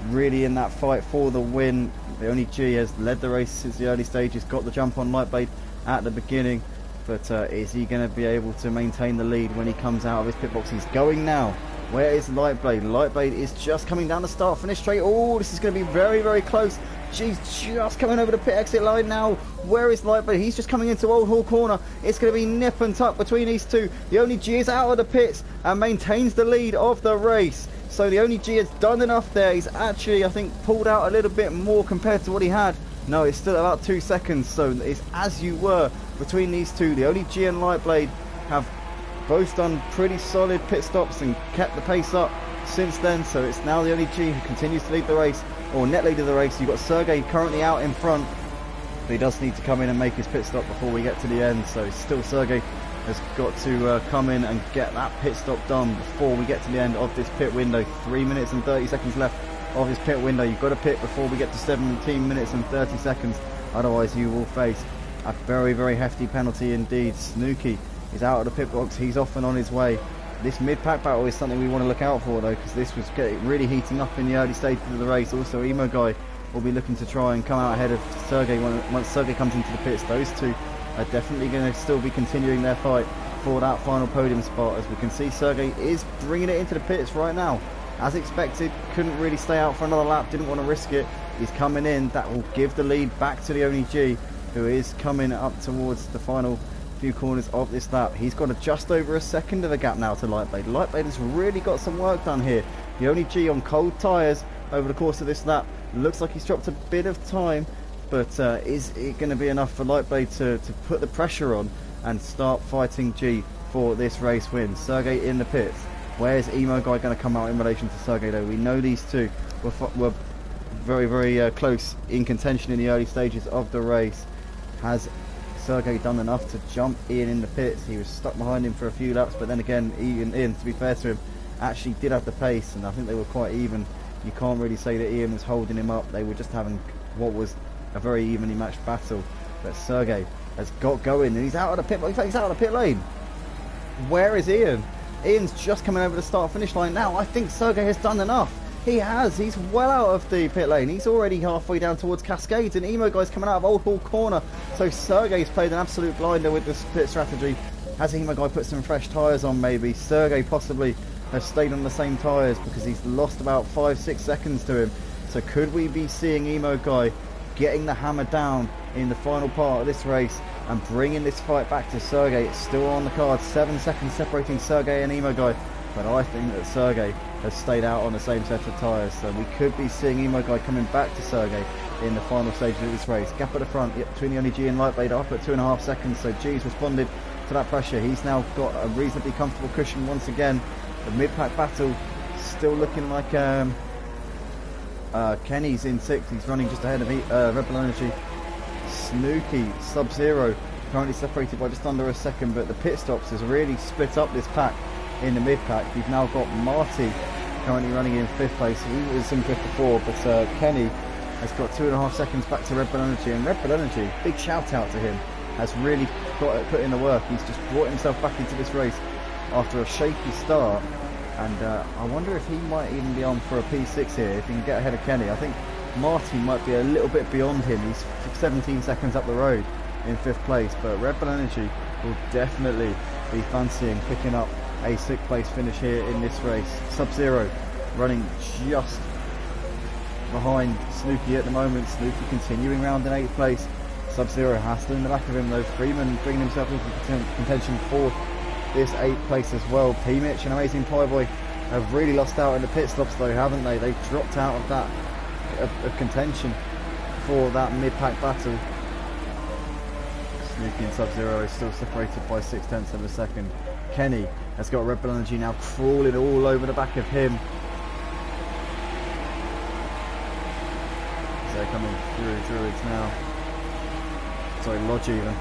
really in that fight for the win. The only G has led the race since the early stages, got the jump on Lightblade at the beginning, but is he going to be able to maintain the lead when he comes out of his pit box? He's going now Where is Lightblade? Lightblade is just coming down the start-finish straight. Oh, this is going to be very, very close. She's just coming over the pit exit line now. Where is Lightblade? He's just coming into Old Hall Corner. It's going to be nip and tuck between these two. The only G is out of the pits and maintains the lead of the race. So the only G has done enough there. He's actually, I think, pulled out a little bit more compared to what he had. No, it's still about 2 seconds. So it's as you were between these two. The only G and Lightblade have both done pretty solid pit stops and kept the pace up since then. So it's now the only G who continues to lead the race, or net lead of the race. You've got Sergey currently out in front, but he does need to come in and make his pit stop before we get to the end. So still Sergey has got to come in and get that pit stop done before we get to the end of this pit window. 3 minutes and 30 seconds left of this pit window. You've got to pit before we get to 17 minutes and 30 seconds. Otherwise you will face a very, very hefty penalty indeed. Snooky is out of the pit box. He's off and on his way. This mid-pack battle is something we want to look out for though, because this was really heating up in the early stages of the race. Also, Emo Guy will be looking to try and come out ahead of Sergey once Sergey comes into the pits. Those two are definitely going to still be continuing their fight for that final podium spot. As we can see, Sergey is bringing it into the pits right now. As expected, couldn't really stay out for another lap, didn't want to risk it. He's coming in. That will give the lead back to the only G, who is coming up towards the final few corners of this lap. He's got just over a second of a gap now to Lightblade. Lightblade has really got some work done here. The only G on cold tyres over the course of this lap. Looks like he's dropped a bit of time, but is it going to be enough for Lightblade to put the pressure on and start fighting G for this race win? Sergey in the pits. Where's Emo Guy going to come out in relation to Sergey though? We know these two were very, very close in contention in the early stages of the race. Has Sergey done enough to jump Ian in the pits? He was stuck behind him for a few laps, but then again, Ian, to be fair to him, actually did have the pace, and I think they were quite even. You can't really say that Ian was holding him up. They were just having what was a very evenly matched battle. But Sergey has got going, and he's out of the pit. In fact, he's out of the pit lane. Where is Ian? Ian's just coming over the start-finish line now. I think Sergey has done enough. He has. He's well out of the pit lane. He's already halfway down towards Cascades, and Emo Guy's coming out of Old Hall Corner. So Sergey's played an absolute blinder with this pit strategy. Has Emo Guy put some fresh tyres on maybe? Sergey possibly has stayed on the same tyres because he's lost about 5-6 seconds to him. So could we be seeing Emo Guy getting the hammer down in the final part of this race and bringing this fight back to Sergey? It's still on the card. 7 seconds separating Sergey and Emo Guy. But I think that Sergey has stayed out on the same set of tyres, so we could be seeing Emo Guy coming back to Sergey in the final stages of this race. Gap at the front between the only G and Lightblade up at 2.5 seconds, so G's responded to that pressure. He's now got a reasonably comfortable cushion once again. The mid-pack battle still looking like Kenny's in 6th. He's running just ahead of Red Bull Energy. Snooky, Sub-Zero currently separated by just under a second, but the pit stops has really split up this pack in the mid-pack. You've now got Marty currently running in 5th place. He was in 5th before, but Kenny has got 2.5 seconds back to Red Bull Energy, and Red Bull Energy, big shout out to him, has really put in the work. He's just brought himself back into this race after a shaky start, and I wonder if he might even be on for a P6 here if he can get ahead of Kenny. I think Marty might be a little bit beyond him. He's 17 seconds up the road in 5th place, but Red Bull Energy will definitely be fancying picking up a 6th place finish here in this race. Sub-Zero running just behind Snooky at the moment. Snooky continuing round in 8th place. Sub-Zero Hassel in the back of him though. Freeman bringing himself into contention for this 8th place as well. P-Mitch and AmazingPieBoy have really lost out in the pit stops though, haven't they? They've dropped out of that of contention for that mid-pack battle. Snooky and Sub-Zero is still separated by 0.6 of a second. Kenny has got Red Bull Energy now crawling all over the back of him. So they're coming through Druids now. Sorry, Lodge even.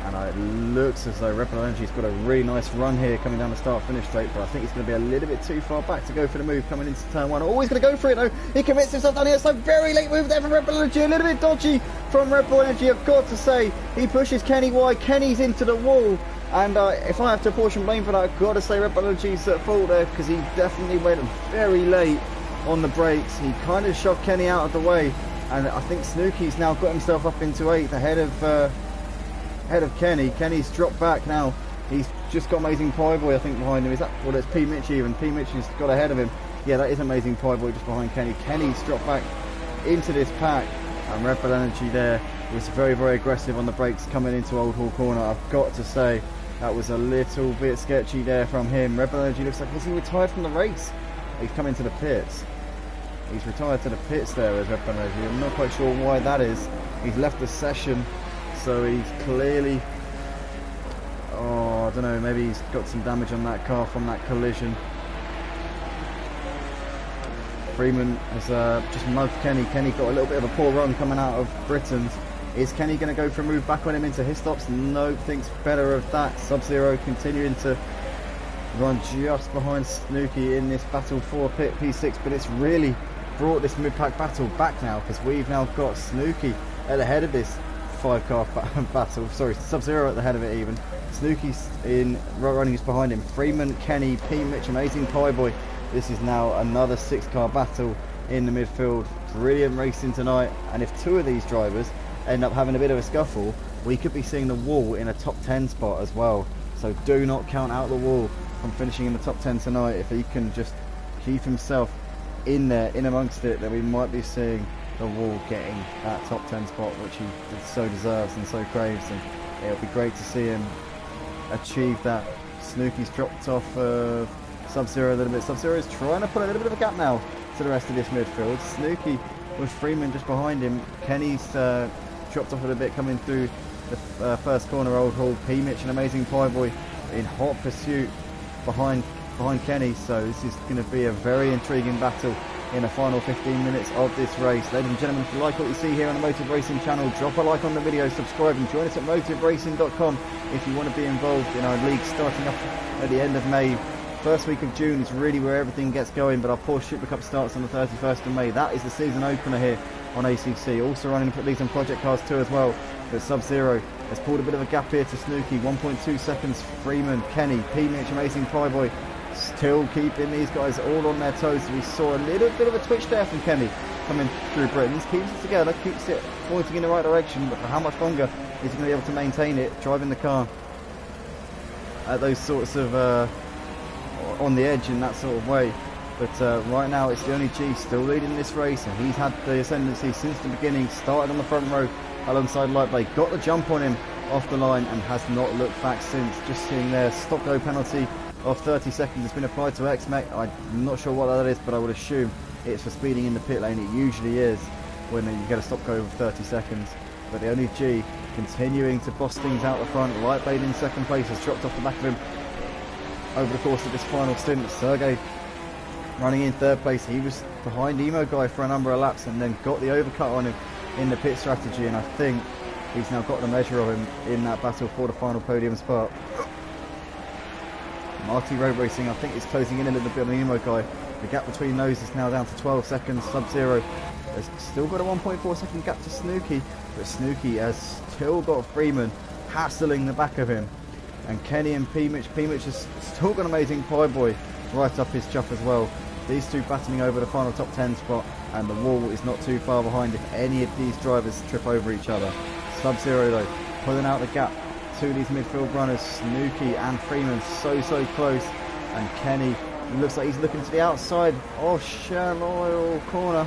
And it looks as though Red Bull Energy's got a really nice run here coming down the start-finish straight, but I think it's going to be a little bit too far back to go for the move coming into turn 1. Oh, he's going to go for it though. He commits himself down here, so very late move there from Red Bull Energy. A little bit dodgy from Red Bull Energy, I've got to say. He pushes Kenny wide. Kenny's into the wall. And if I have to portion blame for that, I've got to say Red Bull Energy's at fault there, because he definitely went very late on the brakes. He kind of shot Kenny out of the way, and I think Snooky's now got himself up into 8th ahead of Kenny. Kenny's dropped back now He's just got AmazingPieBoy, I think, behind him. Is that, well, it's PMitch even. PMitch has got ahead of him. Yeah, that is AmazingPieBoy just behind Kenny. Kenny's dropped back into this pack, and Red Bull Energy there was very, very aggressive on the brakes coming into Old Hall Corner. I've got to say, that was a little bit sketchy there from him. Red Bull Energy looks like, has he retired from the race? He's come into the pits. He's retired to the pits there as Red Bull Energy. I'm not quite sure why that is. He's left the session, so he's clearly, oh, I don't know, maybe he's got some damage on that car from that collision. Freeman has just mugged Kenny. Kenny got a little bit of a poor run coming out of Britain's. Is Kenny going to go for a move back on him into his stops? No, thinks better of that. Sub-Zero continuing to run just behind Snooky in this battle for pit P6, but it's really brought this mid-pack battle back now, because we've now got Snooky at the head of this 5-car battle. Sorry, Sub-Zero at the head of it even. Snooky's in running just behind him. Freeman, Kenny, PMitch, AmazingPieBoy. This is now another 6-car battle in the midfield. Brilliant racing tonight, and if 2 of these drivers end up having a bit of a scuffle, we could be seeing the Wall in a top 10 spot as well. So do not count out the Wall from finishing in the top 10 tonight. If he can just keep himself in there, in amongst it, then we might be seeing the Wall getting that top 10 spot, which he so deserves and so craves, and it'll be great to see him achieve that. Snooky's dropped off Sub-Zero a little bit. Sub-Zero is trying to put a little bit of a gap now to the rest of this midfield. Snooky with Freeman just behind him. Kenny's dropped off a little bit coming through the first corner. Old Hall, PMitch and AmazingPieBoy in hot pursuit behind Kenny. So this is going to be a very intriguing battle in the final 15 minutes of this race. Ladies and gentlemen, if you like what you see here on the Motive Racing channel, drop a like on the video, subscribe, and join us at motiveracing.com if you want to be involved in our league starting up at the end of May. First week of June is really where everything gets going, but our Porsche Super Cup starts on the 31st of May. That is the season opener here on ACC. Also running these on Project Cars 2 as well. But Sub-Zero has pulled a bit of a gap here to Snooky. 1.2 seconds. Freeman, Kenny, PMitch, AmazingPieBoy still keeping these guys all on their toes. We saw a little bit of a twitch there from Kenny coming through Britain's. Keeps it together, keeps it pointing in the right direction, but for how much longer is he going to be able to maintain it, driving the car at those sorts of on the edge in that sort of way. But right now it's the only G still leading this race, and he's had the ascendancy since the beginning. Started on the front row alongside Lightblade, got the jump on him off the line and has not looked back since. Just seeing there, stop go penalty of 30 seconds has been applied to XmecOnline. I'm not sure what that is, but I would assume it's for speeding in the pit lane. It usually is when you get a stop go of 30 seconds. But the only G continuing to boss things out the front. Lightblade in second place has dropped off the back of him over the course of this final stint. Sergey running in third place. He was behind Emo Guy for a number of laps and then got the overcut on him in the pit strategy, and I think he's now got the measure of him in that battle for the final podium spot. Marty Road Racing, I think, is closing in a little bit on the Emo Guy. The gap between those is now down to 12 seconds. Sub-Zero has still got a 1.4 second gap to Snooky, but Snooky has still got Freeman hassling the back of him. And Kenny and PMitch has still got AmazingPieBoy right up his chuff as well. These two battling over the final top 10 spot, and the Wall is not too far behind if any of these drivers trip over each other. Sub-Zero though, pulling out the gap to these midfield runners. Snooky and Freeman so close, and Kenny looks like he's looking to the outside of Shell Oil Corner.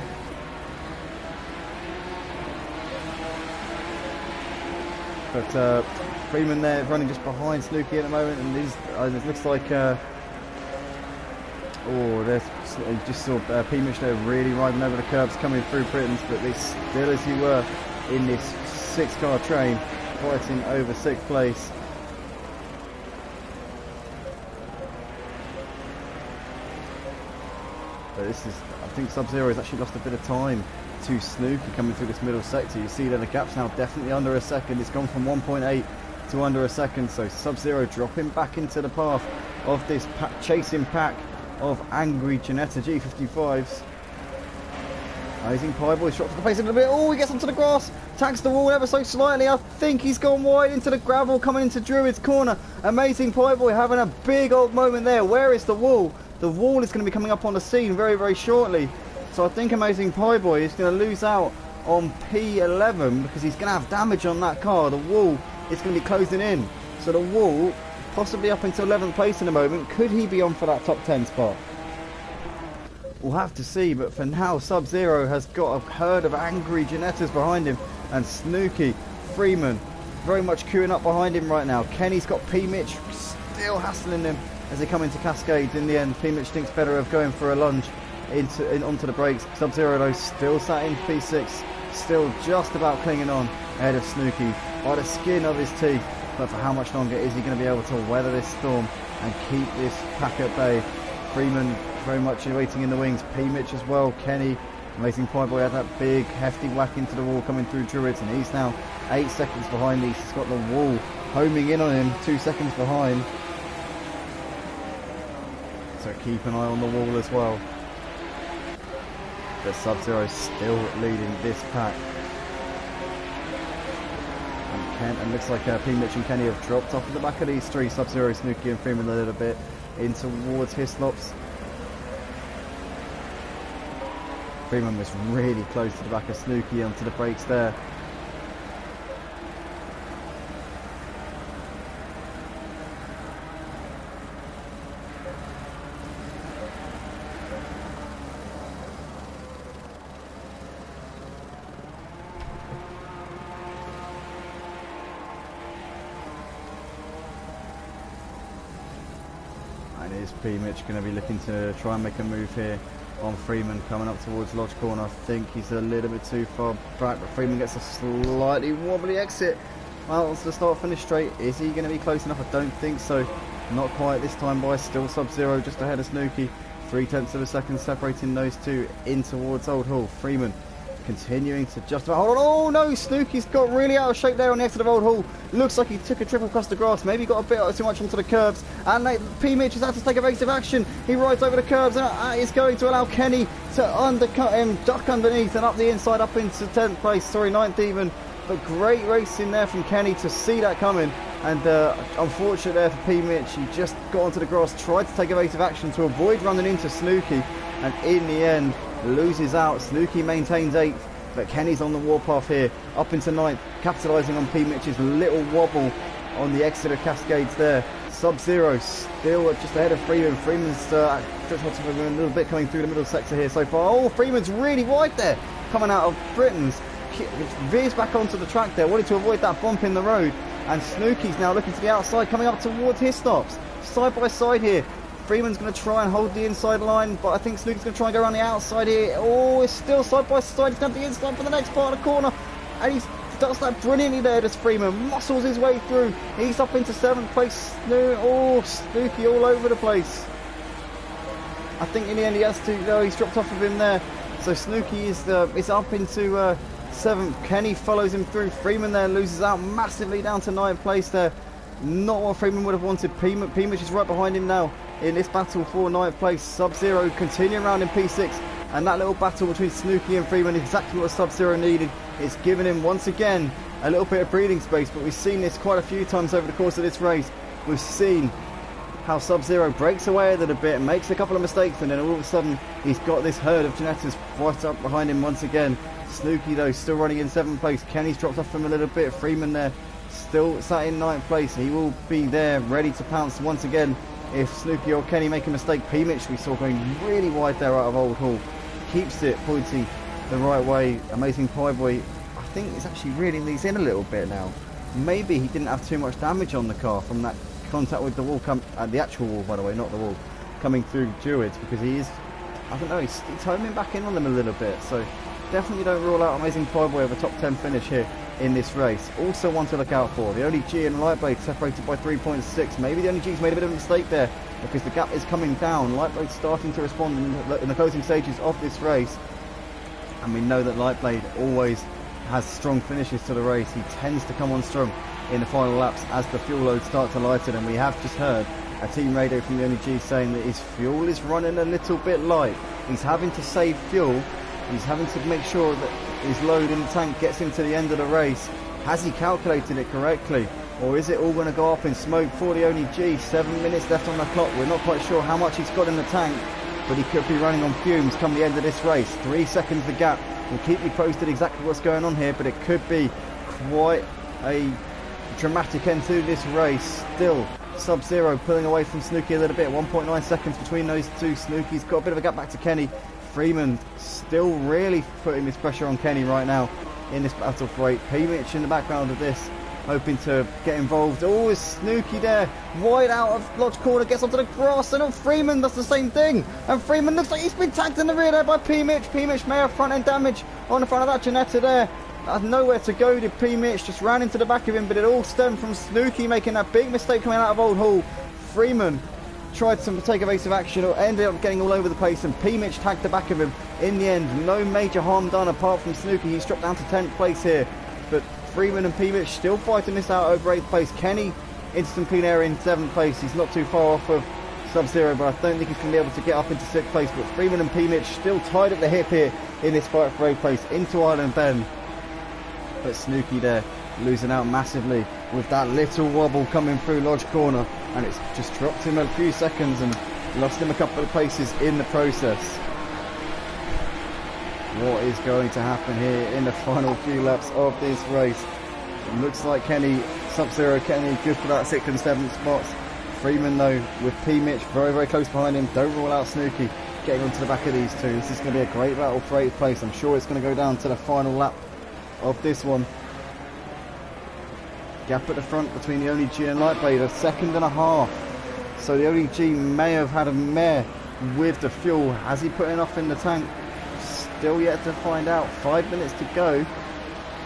But Freeman there running just behind Snooky at the moment, and it looks like you just saw PMitch there really riding over the curbs coming through Britain's, but they still as you were in this 6-car train fighting over 6th place. But this is, I think Sub-Zero has actually lost a bit of time to Snooky coming through this middle sector. You see that the gap's now definitely under a second. It's gone from 1.8 to under a second, so Sub-Zero dropping back into the path of this chasing pack of angry Ginetta G55s. AmazingPieBoy drops to the pace a little bit. Oh, he gets onto the grass, tags the wall ever so slightly. I think he's gone wide into the gravel coming into Druid's corner. AmazingPieBoy having a big old moment there. Where is the Wall? The Wall is going to be coming up on the scene very shortly. So I think AmazingPieBoy is going to lose out on P11 because he's going to have damage on that car. The Wall is going to be closing in. So the Wall possibly up until 11th place in a moment. Could he be on for that top 10 spot? We'll have to see, but for now, Sub-Zero has got a herd of angry Ginettas behind him, and Snooky, Freeman, very much queuing up behind him right now. Kenny's got P-Mitch still hassling him as they come into Cascades. In the end, P-Mitch thinks better of going for a lunge onto the brakes. Sub-Zero, though, still sat in P6, still just about clinging on ahead of Snooky by the skin of his teeth. But for how much longer is he going to be able to weather this storm and keep this pack at bay? Freeman very much waiting in the wings. P-Mitch as well. Kenny, AmazingPieBoy had that big hefty whack into the wall coming through Druids, and he's now 8 seconds behind these. He's got the wall homing in on him, 2 seconds behind. So keep an eye on the wall as well. But Sub-Zero still leading this pack. And looks like P-Mitch and Kenny have dropped off at the back of these three. Sub-Zero, Snooky and Freeman a little bit in towards Hislops. Freeman was really close to the back of Snooky onto the brakes there. And is P-Mitch going to be looking to try and make a move here on Freeman coming up towards Lodge Corner? I think he's a little bit too far back, but Freeman gets a slightly wobbly exit. Well, it's the start finish straight. Is he going to be close enough? I don't think so. Not quite this time by. Still Sub-Zero just ahead of Snooky. 0.3 of a second separating those two in towards Old Hall. Freeman continuing to just about hold on. Oh no, Snooky's got really out of shape there on the exit of Old Hall. Looks like he took a trip across the grass, maybe got a bit too much onto the curbs, and P-Mitch has had to take evasive action. He rides over the curbs and is going to allow Kenny to undercut him, duck underneath and up the inside, up into 10th place, sorry, 9th even. But great racing there from Kenny to see that coming, and unfortunate there for P-Mitch. He just got onto the grass, tried to take evasive action to avoid running into Snooky, and in the end loses out. Snooky maintains 8th, but Kenny's on the warpath here, up into 9th, capitalising on P-Mitch's little wobble on the exit of Cascades there. Sub-Zero still just ahead of Freeman. Freeman's just a little bit coming through the middle sector here so far. Oh, Freeman's really wide there, coming out of Britain's. Veers back onto the track there, wanted to avoid that bump in the road. And Snooky's now looking to the outside, coming up towards his stops. Side by side here. Freeman's going to try and hold the inside line, but I think Snooky's going to try and go around the outside here. Oh, it's still side by side. He's going to the inside for the next part of the corner. And he does that brilliantly there, does Freeman. Muscles his way through. He's up into 7th place. Oh, Snooky all over the place. I think in the end he has to, no, he's dropped off of him there. So Snooky is up into 7th. Kenny follows him through. Freeman there loses out massively down to 9th place there. Not what Freeman would have wanted. P-Mitch is right behind him now in this battle for 9th place. Sub-Zero continuing around in P6, and that little battle between Snooky and Freeman is exactly what Sub-Zero needed. It's given him once again a little bit of breathing space, but we've seen this quite a few times over the course of this race. We've seen how Sub-Zero breaks away a little bit and makes a couple of mistakes, and then all of a sudden he's got this herd of Ginettas right up behind him once again. Snooky though still running in 7th place. Kenny's dropped off him a little bit. Freeman there still sat in 9th place. He will be there ready to pounce once again if Snooky or Kenny make a mistake. P-Mitch we saw going really wide there out of Old Hall. Keeps it pointing the right way. AmazingPieBoy, I think, is actually reeling these in a little bit now. Maybe he didn't have too much damage on the car from that contact with the wall, the actual wall by the way, not the wall, coming through Druids, because he is, I don't know, he's homing back in on them a little bit. So definitely don't rule out AmazingPieBoy of a top 10 finish here in this race. Also one to look out for, the only G and Lightblade separated by 3.6. Maybe the only G's made a bit of a mistake there, because the gap is coming down. Lightblade's starting to respond in the closing stages of this race, and we know that Lightblade always has strong finishes to the race. He tends to come on strong in the final laps as the fuel loads start to lighten, and we have just heard a team radio from the only G saying that his fuel is running a little bit light. He's having to save fuel. He's having to make sure that his load in the tank gets him to the end of the race. Has he calculated it correctly? Or is it all going to go up in smoke for the only G? 7 minutes left on the clock. We're not quite sure how much he's got in the tank, but he could be running on fumes come the end of this race. 3 seconds the gap. We'll keep you posted exactly what's going on here, but it could be quite a dramatic end to this race. Still Sub-Zero pulling away from Snooki a little bit. 1.9 seconds between those two. Snooki's got a bit of a gap back to Kenny. Freeman still really putting this pressure on Kenny right now in this battle for 8. PMitch in the background of this, hoping to get involved. Oh, is Snooki there? Wide out of Lodge corner, gets onto the grass, and Freeman does the same thing. And Freeman looks like he's been tagged in the rear there by PMitch. PMitch may have front end damage on the front of that Ginetta there. Nowhere to go did PMitch, just ran into the back of him, but it all stemmed from Snooki making that big mistake coming out of Old Hall. Freeman tried to take evasive action, or ended up getting all over the place, and PMitch tagged the back of him. In the end, no major harm done apart from Snooki. He's dropped down to 10th place here, but Freeman and PMitch still fighting this out over 8th place. Kenny, instant clean air in 7th place. He's not too far off of Sub-Zero, but I don't think he's going to be able to get up into 6th place. But Freeman and PMitch still tied at the hip here in this fight for 8th place into Island Bend. But Snooki there losing out massively with that little wobble coming through Lodge corner, and it's just dropped him a few seconds and lost him a couple of places in the process. What is going to happen here in the final few laps of this race? It looks like Kenny, Sub-Zero Kenny, good for that 6th and 7th spots. Freeman though, with PMitch very, very close behind him. Don't rule out Snooki getting onto the back of these two. This is going to be a great battle for 8th place. I'm sure it's going to go down to the final lap of this one. Gap at the front between the only G and Lightblade, a second and a half. So the only G may have had a mare with the fuel. Has he put enough in the tank? Still yet to find out. 5 minutes to go.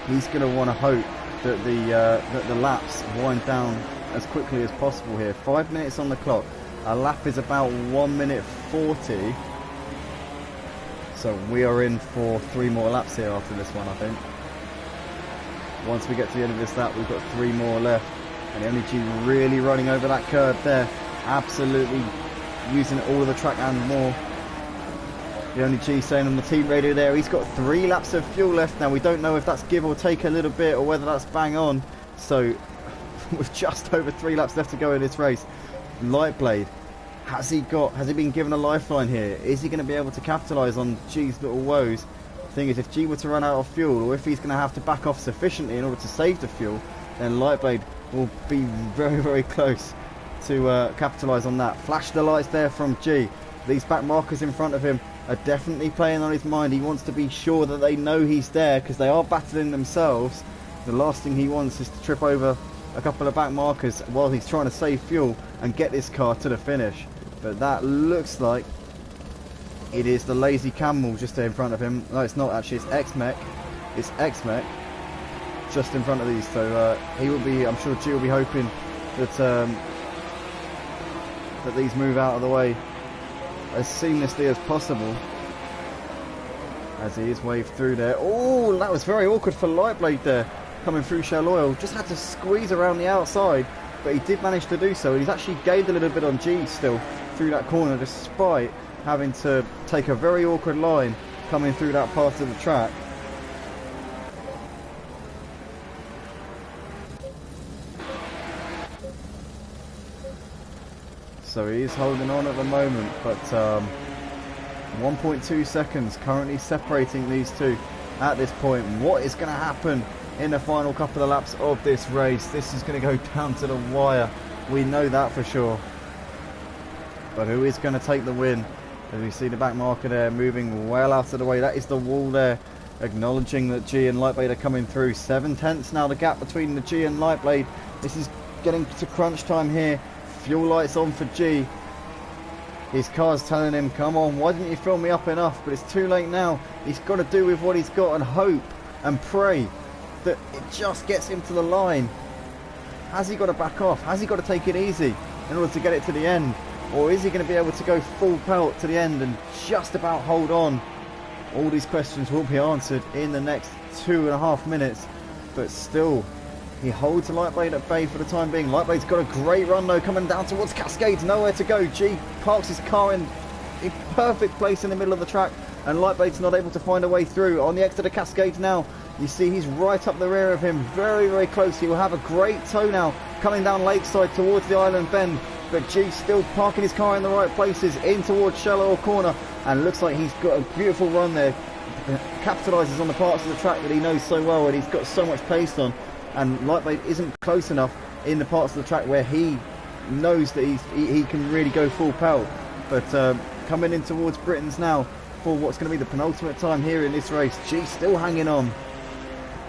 He's going to want to hope that the laps wind down as quickly as possible here. 5 minutes on the clock. A lap is about 1 minute 40. So we are in for 3 more laps here after this one, I think. Once we get to the end of this lap, we've got 3 more left. And the only G really running over that curve there. Absolutely using all of the track and more. The only G saying on the team radio there, he's got 3 laps of fuel left. Now we don't know if that's give or take a little bit or whether that's bang on. So with just over 3 laps left to go in this race, Lightblade, has he been given a lifeline here? Is he going to be able to capitalise on G's little woes? The thing is, if G were to run out of fuel, or if he's going to have to back off sufficiently in order to save the fuel, then Lightblade will be very, very close to capitalise on that. Flash the lights there from G. These back markers in front of him are definitely playing on his mind. He wants to be sure that they know he's there, because they are battling themselves. The last thing he wants is to trip over a couple of back markers while he's trying to save fuel and get this car to the finish. But that looks like it is the Lazy Camel just there in front of him. No, it's not actually, it's XmecOnline. It's XmecOnline just in front of these. So he will be, I'm sure G will be hoping that that these move out of the way as seamlessly as possible as he is waved through there. Oh, that was very awkward for Lightblade there, coming through Shell Oil. Just had to squeeze around the outside, but he did manage to do so. He's actually gained a little bit on G still through that corner, despite having to take a very awkward line coming through that part of the track. So he is holding on at the moment, but 1.2 seconds currently separating these two at this point. What is going to happen in the final couple of laps of this race? This is going to go down to the wire. We know that for sure. But who is going to take the win? As we see the back marker there moving well out of the way. That is the wall there, acknowledging that G and Lightblade are coming through. 7 tenths now the gap between the G and Lightblade. This is getting to crunch time here. Fuel lights on for G. His car's telling him, come on, why didn't you fill me up enough? But it's too late now. He's got to do with what he's got and hope and pray that it just gets him to the line. Has he got to back off? Has he got to take it easy in order to get it to the end? Or is he going to be able to go full pelt to the end and just about hold on? All these questions will be answered in the next 2.5 minutes. But still, he holds Lightblade at bay for the time being. Lightblade's got a great run though, coming down towards Cascades. Nowhere to go. G parks his car in a perfect place in the middle of the track, and Lightblade's not able to find a way through. On the exit of Cascades now, you see he's right up the rear of him. Very, very close. He will have a great tow now coming down Lakeside towards the Island Bend. But G still parking his car in the right places in towards Shallow Corner, and looks like he's got a beautiful run there. Capitalises on the parts of the track that he knows so well and he's got so much pace on, and Lightblade isn't close enough in the parts of the track where he knows that he can really go full pelt. But coming in towards Britain's now for what's going to be the penultimate time here in this race. G still hanging on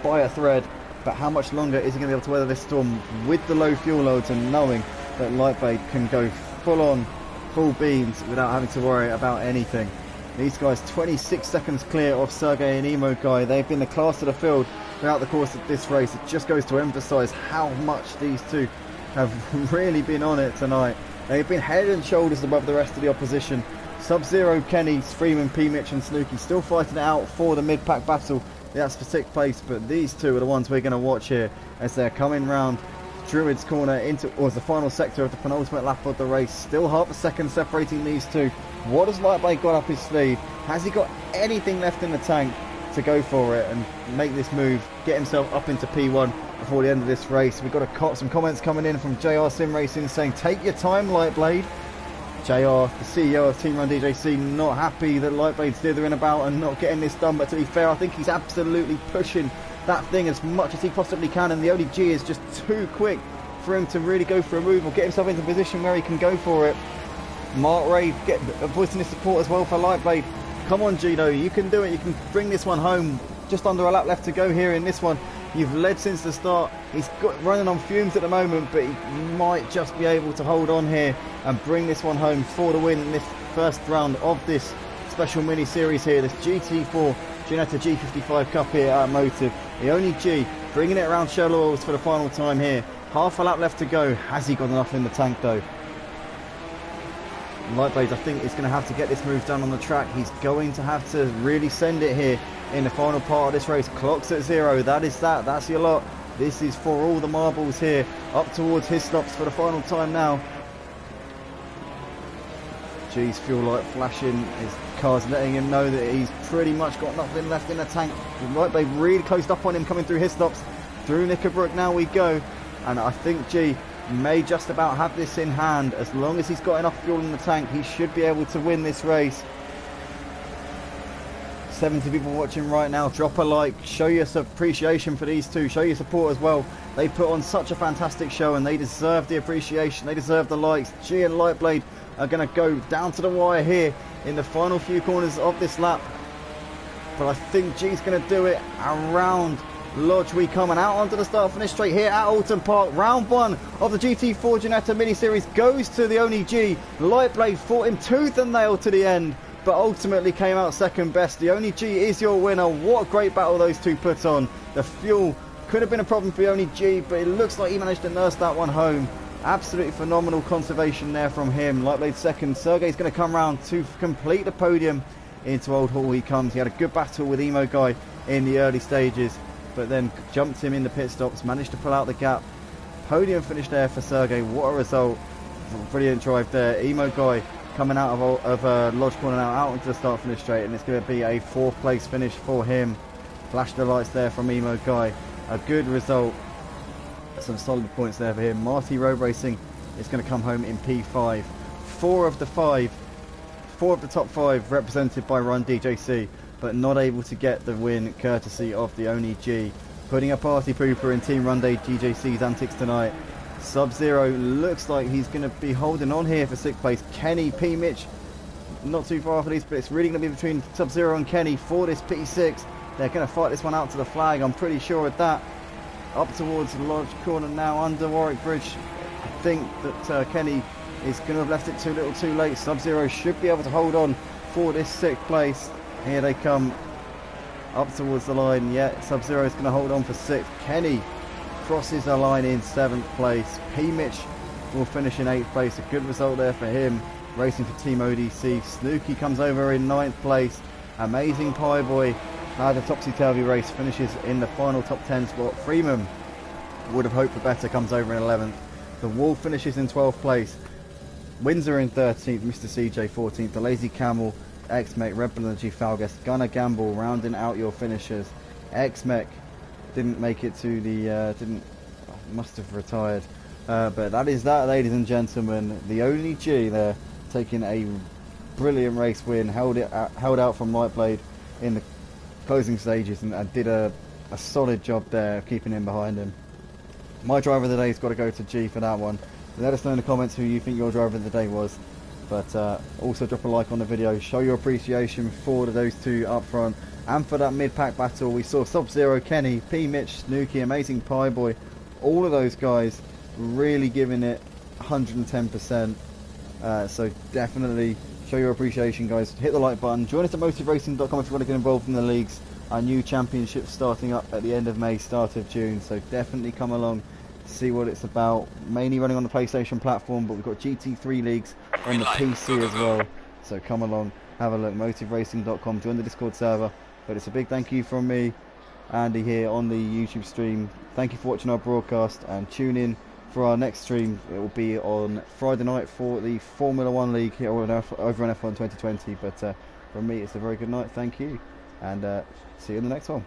by a thread, but how much longer is he going to be able to weather this storm with the low fuel loads and knowing that Lightblade can go full on, full beams without having to worry about anything. These guys 26 seconds clear of Sergey and MemoGuy. They've been the class of the field throughout the course of this race. It just goes to emphasise how much these two have really been on it tonight. They've been head and shoulders above the rest of the opposition. Sub-Zero, Kenny, Freeman, P-Mitch and Snooki still fighting it out for the mid-pack battle. That's for 6th place, but these two are the ones we're going to watch here as they're coming round Druid's corner into the final sector of the penultimate lap of the race. Still half a second separating these two. What has Lightblade got up his sleeve? Has he got anything left in the tank to go for it and make this move, get himself up into P1 before the end of this race? We've got some comments coming in from JR Sim Racing saying, take your time, Lightblade. JR, the CEO of Team Run DJC, not happy that Lightblade's dithering about and not getting this done, but to be fair, I think he's absolutely pushing that thing as much as he possibly can, and the ODG is just too quick for him to really go for a move or get himself into a position where he can go for it. Mark Ray voicing his support as well for Lightblade. Come on, Gino, you can do it. You can bring this one home. Just under a lap left to go here in this one. You've led since the start. He's running on fumes at the moment, but he might just be able to hold on here and bring this one home for the win in this first round of this special mini series here. This GT4 Ginetta G55 Cup here at Motive. The only G bringing it around Shell Oils for the final time here. Half a lap left to go. Has he got enough in the tank though? Lightblade, I think, is going to have to get this move done on the track. He's going to have to really send it here in the final part of this race. Clock's at 0. That's your lot. This is for all the marbles here. Up towards his stops for the final time now. G's fuel light flashing. His car's letting him know that he's pretty much got nothing left in the tank. Lightblade really closed up on him coming through his stops. Through Knickerbrook now we go. And I think G may just about have this in hand. As long as he's got enough fuel in the tank, he should be able to win this race. 70 people watching right now. Drop a like, show your appreciation for these two, show your support as well. They put on such a fantastic show and they deserve the appreciation, they deserve the likes. G and Lightblade are going to go down to the wire here in the final few corners of this lap, but I think G's going to do it. Around Lodge we come, and out onto the start finish straight here at Oulton Park. Round 1 of the GT4 Ginetta mini series goes to the only G. Lightblade fought him tooth and nail to the end, but ultimately came out second best. The only G is your winner. What a great battle those two put on. The fuel could have been a problem for the only G, but it looks like he managed to nurse that one home. Absolutely phenomenal conservation there from him. Lightblade second. Sergey's going to come round to complete the podium. Into Old Hall he comes. He had a good battle with MemoGuy in the early stages, but then jumped him in the pit stops, managed to pull out the gap. Podium finish there for Sergey. What a result. Brilliant drive there. MemoGuy coming out of Lodge Corner now, out into the start finish straight, and it's going to be a 4th place finish for him. Flash the lights there from MemoGuy. A good result. Some solid points there for him. Marty Road Racing is going to come home in P5. 4 of the top 5 represented by Run DJC, but not able to get the win courtesy of the only G. Putting a party pooper in Team Run DJC's antics tonight. Sub-Zero looks like he's going to be holding on here for 6th place. Kenny, P-Mitch, not too far for these, but it's really going to be between Sub-Zero and Kenny for this P6. They're going to fight this one out to the flag, I'm pretty sure of that. Up towards the Lodge Corner now, under Warwick Bridge. I think that Kenny is going to have left it too little too late. Sub-Zero should be able to hold on for this 6th place. Here they come up towards the line. Yeah, Sub-Zero is going to hold on for 6th. Kenny crosses the line in 7th place. P-Mitch will finish in 8th place. A good result there for him, racing for Team ODC. Snooki comes over in 9th place. AmazingPieBoy had a topsy-turvy race, finishes in the final top 10 spot. Freeman would have hoped for better, comes over in 11th. The Wolf finishes in 12th place. Windsor in 13th, Mr. CJ 14th. The Lazy Camel, XmecOnline, Red Bull Energy, Falgas, Gunner Gamble rounding out your finishers. XmecOnline didn't make it to the, must have retired. But that is that, ladies and gentlemen. The only G there taking a brilliant race win, held out from Lightblade in the closing stages and did a solid job there, keeping him behind him. My driver of the day's got to go to G for that one. Let us know in the comments who you think your driver of the day was. But also drop a like on the video, show your appreciation for those two up front. And for that mid-pack battle, we saw Sub-Zero, Kenny, P. Mitch, Snooki, AmazingPieBoy, all of those guys really giving it 110%. So definitely show your appreciation, guys. Hit the like button. Join us at MotiveRacing.com if you want to get involved in the leagues. Our new championship starting up at the end of May, start of June. So definitely come along, see what it's about. Mainly running on the PlayStation platform, but we've got GT3 leagues on the PC as well. So come along, have a look. MotiveRacing.com. Join the Discord server. But it's a big thank you from me, Andy, here on the YouTube stream. Thank you for watching our broadcast, and tune in for our next stream. It will be on Friday night for the Formula 1 League here over on F1 2020. But from me, it's a very good night. Thank you, and see you in the next one.